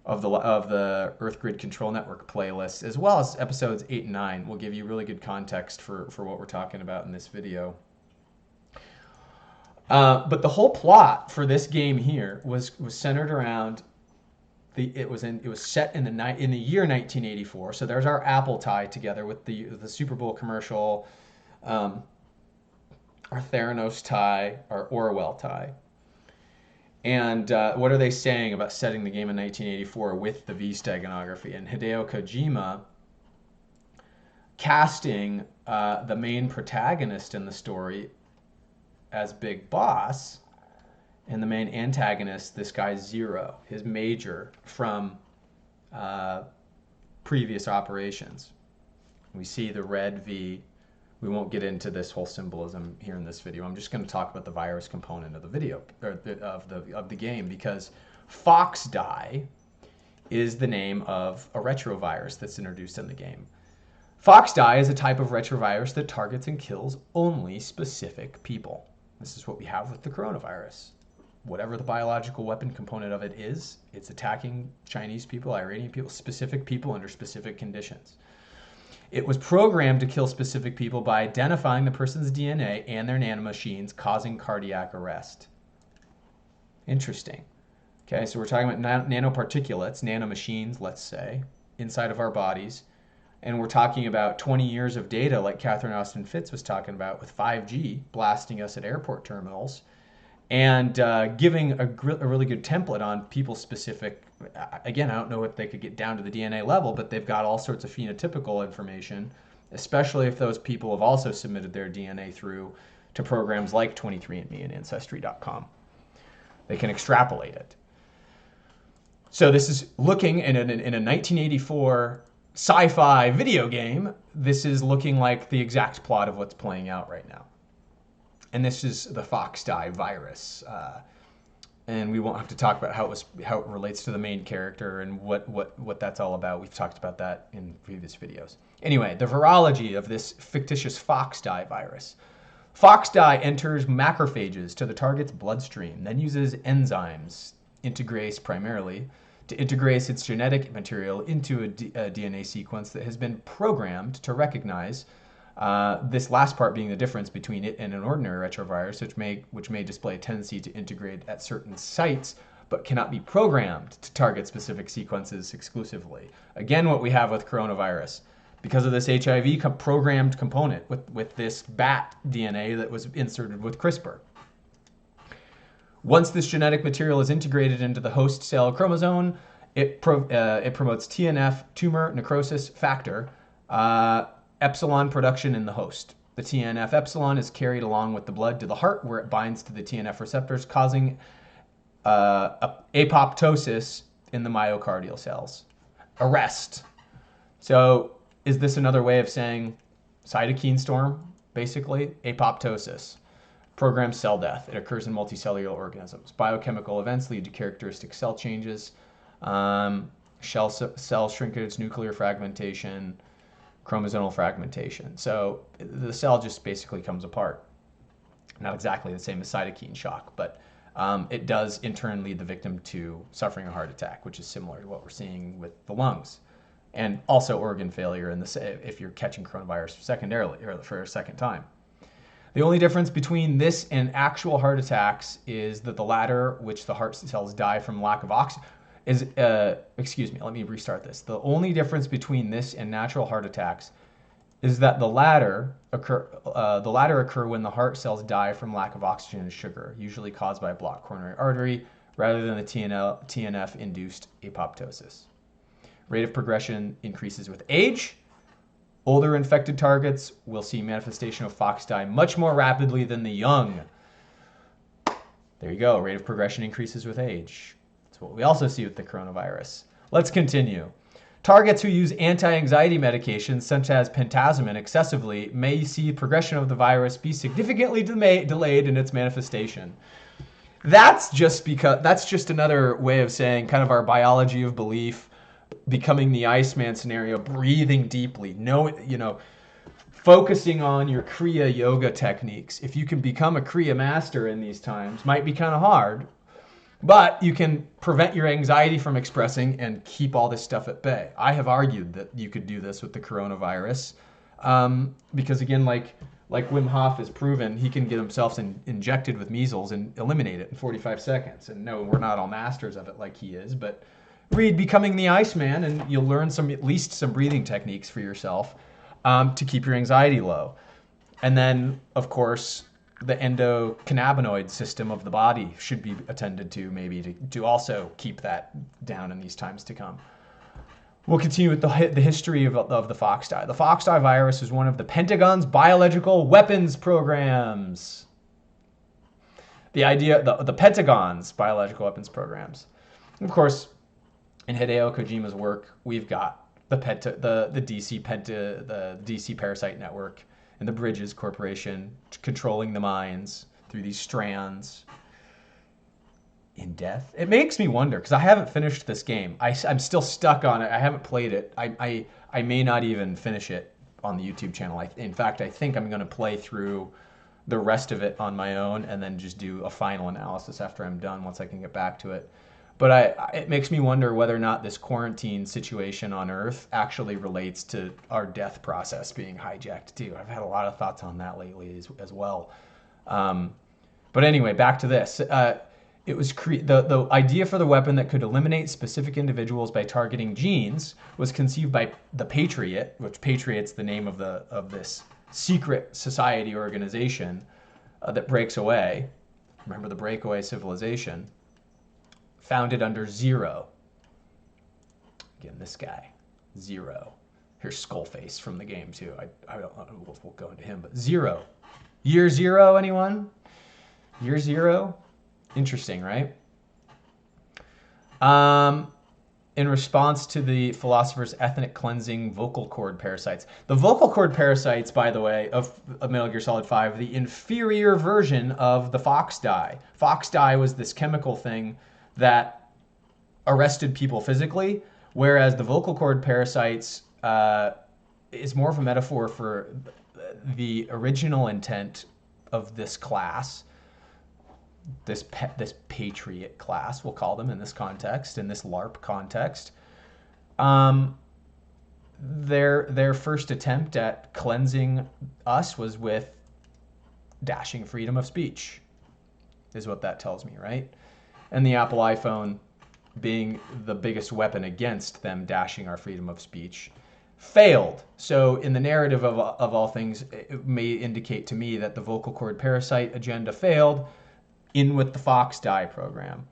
of the Earth Grid Control Network playlist, as well as episodes 8 and 9, will give you really good context for what we're talking about in this video. But the whole plot for this game here was centered around it was set in the year 1984. So there's our Apple tie together with the Super Bowl commercial, our Theranos tie, our Orwell tie. And what are they saying about setting the game in 1984 with the V Steganography? And Hideo Kojima casting the main protagonist in the story as Big Boss, and the main antagonist, this guy Zero, his major from previous operations. We see the red V. We won't get into this whole symbolism here in this video. I'm just going to talk about the virus component of the video, or of the game, because FOXDIE is the name of a retrovirus that's introduced in the game. FOXDIE is a type of retrovirus that targets and kills only specific people. This is what we have with the coronavirus. Whatever the biological weapon component of it is, it's attacking Chinese people, Iranian people, specific people under specific conditions. It was programmed to kill specific people by identifying the person's DNA and their nanomachines, causing cardiac arrest. Interesting. Okay, so we're talking about nanoparticulates, nanomachines, let's say, inside of our bodies. And we're talking about 20 years of data, like Catherine Austin Fitts was talking about, with 5G blasting us at airport terminals. and giving a really good template on people-specific. Again, I don't know if they could get down to the DNA level, but they've got all sorts of phenotypical information, especially if those people have also submitted their DNA through to programs like 23andMe and Ancestry.com. They can extrapolate it. So this is looking in a 1984 sci-fi video game. This is looking like the exact plot of what's playing out right now. And this is the FOXDIE virus. And we won't have to talk about how it relates to the main character and what that's all about. We've talked about that in previous videos. Anyway, the virology of this fictitious FOXDIE virus. FOXDIE enters macrophages to the target's bloodstream, then uses enzymes, integrase primarily, to integrate its genetic material into a DNA sequence that has been programmed to recognize this last part being the difference between it and an ordinary retrovirus, which may display a tendency to integrate at certain sites, but cannot be programmed to target specific sequences exclusively. Again, what we have with coronavirus, because of this HIV programmed component with this bat DNA that was inserted with CRISPR. Once this genetic material is integrated into the host cell chromosome, it promotes TNF, tumor necrosis factor, epsilon production in the host. The TNF epsilon is carried along with the blood to the heart, where it binds to the TNF receptors, causing apoptosis in the myocardial cells. Arrest. So is this another way of saying cytokine storm, basically? Apoptosis. Programmed cell death. It occurs in multicellular organisms. Biochemical events lead to characteristic cell changes, cell shrinkage, nuclear fragmentation, chromosomal fragmentation. So the cell just basically comes apart. Not exactly the same as cytokine shock, but it does in turn lead the victim to suffering a heart attack, which is similar to what we're seeing with the lungs. And also organ failure if you're catching coronavirus secondarily or for a second time. The only difference between this and actual heart attacks is that the latter, which the heart cells die from lack of oxygen, is, excuse me, let me restart this. The only difference between this and natural heart attacks is that the latter occur when the heart cells die from lack of oxygen and sugar, usually caused by a blocked coronary artery, rather than the TNF-induced apoptosis. Rate of progression increases with age. Older infected targets will see manifestation of FOXDIE much more rapidly than the young. There you go. Rate of progression increases with age. That's what we also see with the coronavirus. Let's continue. Targets who use anti-anxiety medications such as pentazimine excessively may see progression of the virus be significantly delayed in its manifestation. That's just another way of saying kind of our biology of belief becoming the Iceman scenario, breathing deeply, focusing on your Kriya yoga techniques. If you can become a Kriya master in these times, might be kind of hard, but you can prevent your anxiety from expressing and keep all this stuff at bay. I have argued that you could do this with the coronavirus because, again, like Wim Hof has proven, he can get himself injected with measles and eliminate it in 45 seconds. And no, we're not all masters of it like he is, but read Becoming the Iceman and you'll learn at least some breathing techniques for yourself to keep your anxiety low. And then, of course, the endocannabinoid system of the body should be attended to, maybe to also keep that down in these times to come. We'll continue with the history of the FOXDIE. The FOXDIE virus is one of the Pentagon's biological weapons programs. The Pentagon's biological weapons programs. And of course, in Hideo Kojima's work, we've got the DC Parasite Network and the Bridges Corporation controlling the minds through these strands in death. It makes me wonder, because I haven't finished this game. I'm still stuck on it. I haven't played it. I may not even finish it on the YouTube channel. In fact, I think I'm going to play through the rest of it on my own and then just do a final analysis after I'm done, once I can get back to it. But it makes me wonder whether or not this quarantine situation on Earth actually relates to our death process being hijacked too. I've had a lot of thoughts on that lately as well. But anyway, back to this. It was the idea for the weapon that could eliminate specific individuals by targeting genes was conceived by the Patriot, which Patriot's the name of this secret society organization that breaks away remember the breakaway civilization, founded under Zero. Again, this guy, Zero. Here's Skullface from the game too. I don't know, we'll go into him, but Zero. Year zero, anyone? Year zero? Interesting, right? In response to the philosopher's ethnic cleansing vocal cord parasites. The vocal cord parasites, by the way, of Metal Gear Solid 5, the inferior version of the FOXDIE. FOXDIE was this chemical thing that arrested people physically, whereas the vocal cord parasites is more of a metaphor for the original intent of this class, this patriot class, we'll call them in this context, in this LARP context. Their first attempt at cleansing us was with dashing freedom of speech, is what that tells me, right? And the Apple iPhone being the biggest weapon against them dashing our freedom of speech, failed. So in the narrative of all things, it may indicate to me that the vocal cord parasite agenda failed, in with the FOXDIE program.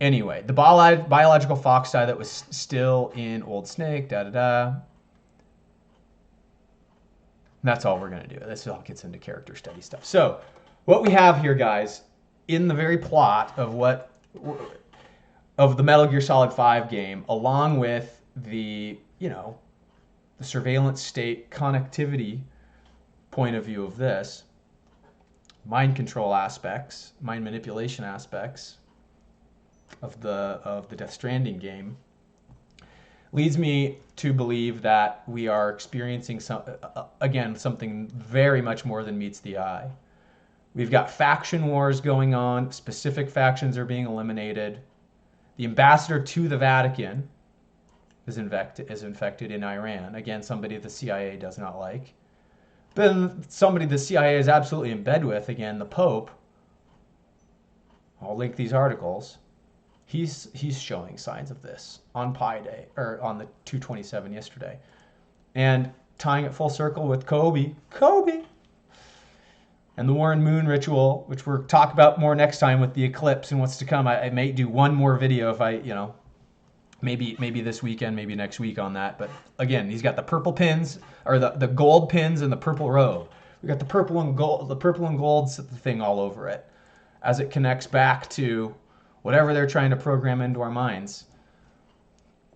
Anyway, the biological FOXDIE that was still in Old Snake, That's all we're going to do. This all gets into character study stuff. So what we have here, guys, in the very plot of the Metal Gear Solid 5 game, along with the, the surveillance state connectivity point of view of this, mind control aspects, mind manipulation aspects of the Death Stranding game, leads me to believe that we are experiencing something very much more than meets the eye. We've got faction wars going on. Specific factions are being eliminated. The ambassador to the Vatican is infected in Iran. Again, somebody the CIA does not like. But somebody the CIA is absolutely in bed with, again, the Pope. I'll link these articles. He's showing signs of this on Pi Day, or on the 227 yesterday. And tying it full circle with Kobe, and the Warren Moon ritual, which we'll talk about more next time with the eclipse and what's to come. I may do one more video if I, maybe this weekend, maybe next week on that. But again, he's got the purple pins, or the gold pins and the purple robe. We got the purple and gold thing all over it, as it connects back to whatever they're trying to program into our minds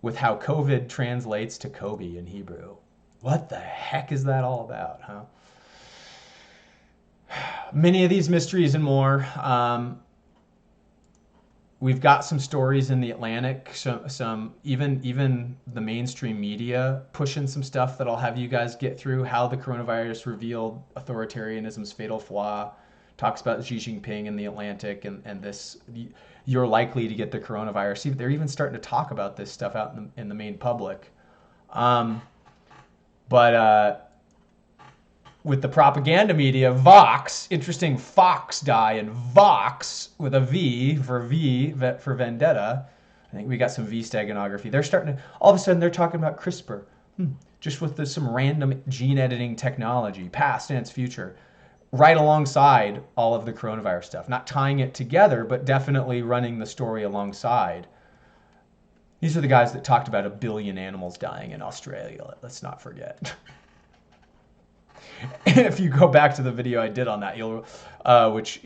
with how COVID translates to Kobe in Hebrew. What the heck is that all about, huh? Many of these mysteries and more. We've got some stories in the Atlantic, some even the mainstream media pushing some stuff that I'll have you guys get through. How the coronavirus revealed authoritarianism's fatal flaw. Talks about Xi Jinping in the Atlantic and this. You're likely to get the coronavirus. See, they're even starting to talk about this stuff out in the main public. With the propaganda media, Vox, interesting, FOXDIE and Vox with a V for vendetta. I think we got some V steganography. They're starting to, all of a sudden they're talking about CRISPR, just with some random gene editing technology, past and its future, right alongside all of the coronavirus stuff. Not tying it together, but definitely running the story alongside. These are the guys that talked about 1 billion animals dying in Australia. Let's not forget. And if you go back to the video I did on that, you'll, which,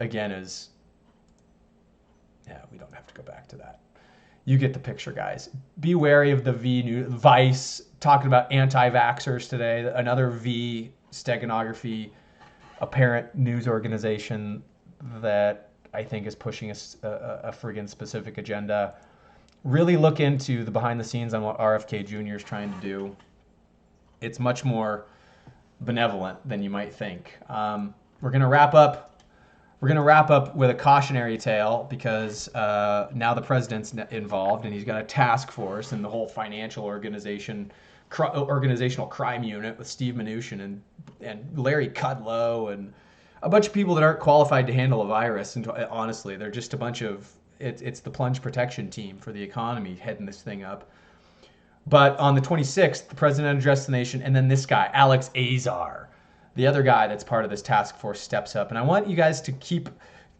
again is, we don't have to go back to that. You get the picture, guys. Be wary of the Vice, talking about anti-vaxxers today, another V steganography, apparent news organization that I think is pushing a friggin' specific agenda. Really look into the behind the scenes on what RFK Jr. is trying to do. It's much more benevolent than you might think. We're gonna wrap up. We're gonna wrap up with a cautionary tale because now the president's involved and he's got a task force and the whole financial organizational crime unit with Steve Mnuchin and Larry Kudlow and a bunch of people that aren't qualified to handle a virus. And honestly, they're just a bunch of it's the plunge protection team for the economy heading this thing up. But on the 26th, the president addressed the nation, and then this guy, Alex Azar, the other guy that's part of this task force steps up. And I want you guys to keep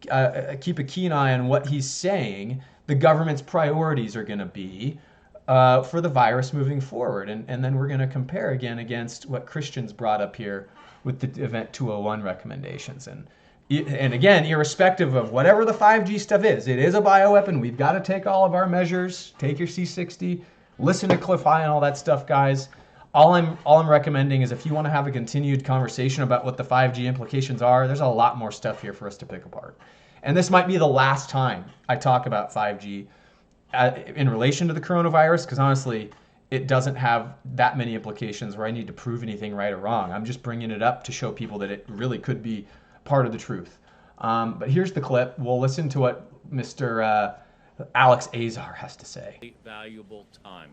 a keen eye on what he's saying the government's priorities are going to be for the virus moving forward. And then we're going to compare again against what Christian's brought up here with the Event 201 recommendations. And again, irrespective of whatever the 5G stuff is, it is a bioweapon. We've got to take all of our measures. Take your C60. Listen to Clif and all that stuff, guys. All I'm recommending is if you want to have a continued conversation about what the 5G implications are, there's a lot more stuff here for us to pick apart. And this might be the last time I talk about 5G in relation to the coronavirus, because honestly, it doesn't have that many implications where I need to prove anything right or wrong. I'm just bringing it up to show people that it really could be part of the truth. But here's the clip. We'll listen to what Mr. Alex Azar has to say. Valuable time.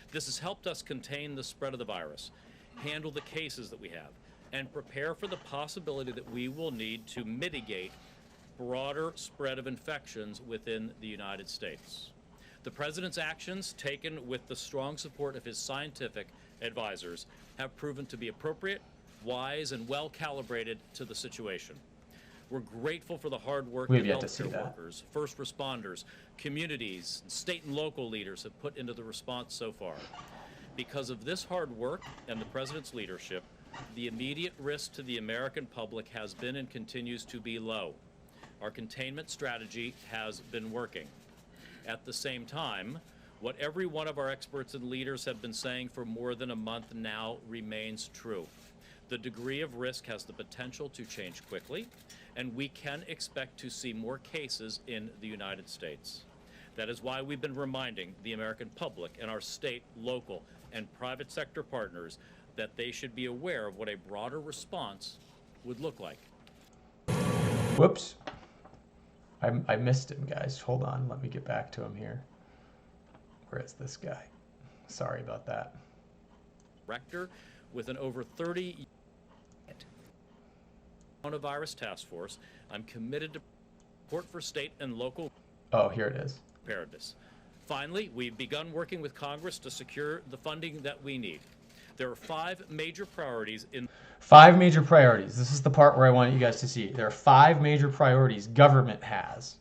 This has helped us contain the spread of the virus, handle the cases that we have, and prepare for the possibility that we will need to mitigate broader spread of infections within the United States. The President's actions, taken with the strong support of his scientific advisors, have proven to be appropriate, wise, and well calibrated to the situation. We're grateful for the hard work that healthcare workers, first responders, communities, state and local leaders have put into the response so far. Because of this hard work and the President's leadership, the immediate risk to the American public has been and continues to be low. Our containment strategy has been working. At the same time, what every one of our experts and leaders have been saying for more than a month now remains true. The degree of risk has the potential to change quickly, and we can expect to see more cases in the United States. That is why we've been reminding the American public and our state, local, and private sector partners that they should be aware of what a broader response would look like. Whoops. I missed him, guys. Hold on. Let me get back to him here. Where is this guy? Sorry about that. Rector with an over 30 coronavirus task force, I'm committed to support for state and local here it is. Preparedness. Finally, we've begun working with Congress to secure the funding that we need. There are 5 major priorities in 5 major priorities. This is the part where I want you guys to see. There are 5 major priorities government has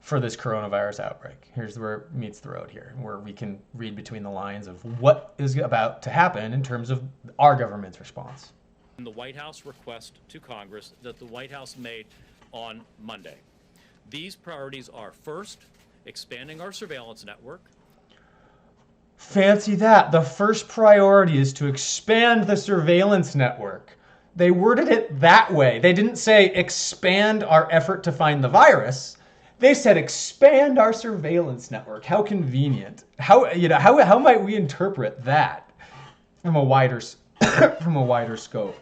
for this coronavirus outbreak. Here's where it meets the road here, where we can read between the lines of what is about to happen in terms of our government's response. The White House request to Congress that the White House made on Monday. These priorities are, first, expanding our surveillance network. Fancy that. The first priority is to expand the surveillance network. They worded it that way. They didn't say expand our effort to find the virus. They said expand our surveillance network. How convenient. How might we interpret that from a wider scope?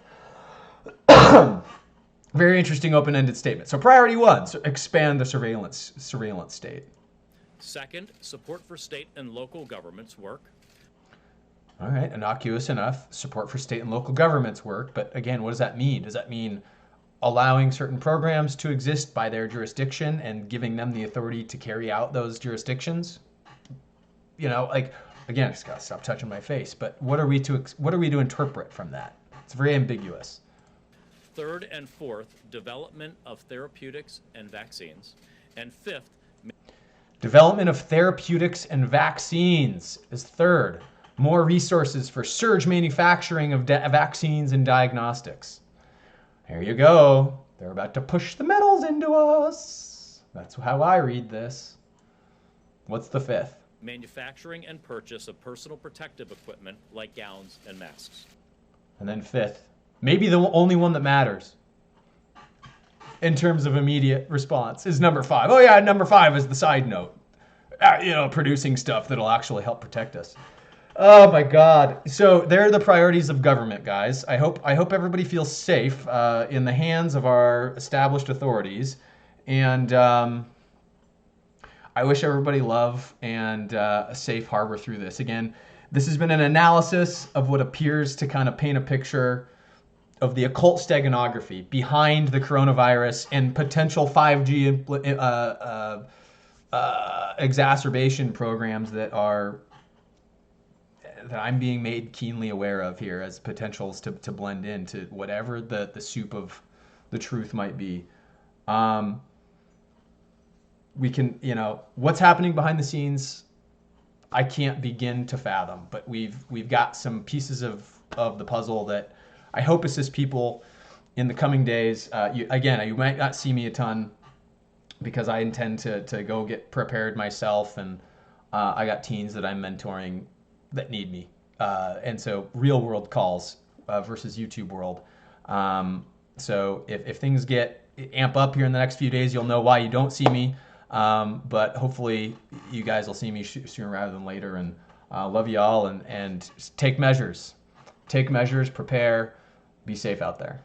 Very interesting open-ended statement. So priority 1, so expand the surveillance state. Second, support for state and local governments work. All right, innocuous enough. Support for state and local governments work. But again, what does that mean? Does that mean allowing certain programs to exist by their jurisdiction and giving them the authority to carry out those jurisdictions? Again, I just gotta stop touching my face. But what are we to interpret from that? It's very ambiguous. Third and fourth, development of therapeutics and vaccines. And fifth, development of therapeutics and vaccines is third. More resources for surge manufacturing of vaccines and diagnostics. There you go. They're about to push the metals into us. That's how I read this. What's the fifth? manufacturing and purchase of personal protective equipment like gowns and masks. And then fifth, maybe the only one that matters in terms of immediate response is number 5. Oh yeah, number 5 is the side note. Producing stuff that'll actually help protect us. Oh my God. So there are the priorities of government, guys. I hope everybody feels safe in the hands of our established authorities. And I wish everybody love and a safe harbor through this. Again, this has been an analysis of what appears to kind of paint a picture of the occult steganography behind the coronavirus and potential 5G exacerbation programs that are that I'm being made keenly aware of here as potentials to blend into whatever the soup of the truth might be. We can, what's happening behind the scenes, I can't begin to fathom, but we've got some pieces of the puzzle that I hope assist people in the coming days. You might not see me a ton because I intend to go get prepared myself, and I got teens that I'm mentoring that need me. And so real world calls versus YouTube world. So if things amp up here in the next few days, you'll know why you don't see me. But hopefully you guys will see me sooner rather than later. And love you all, and take measures. Take measures, prepare, be safe out there.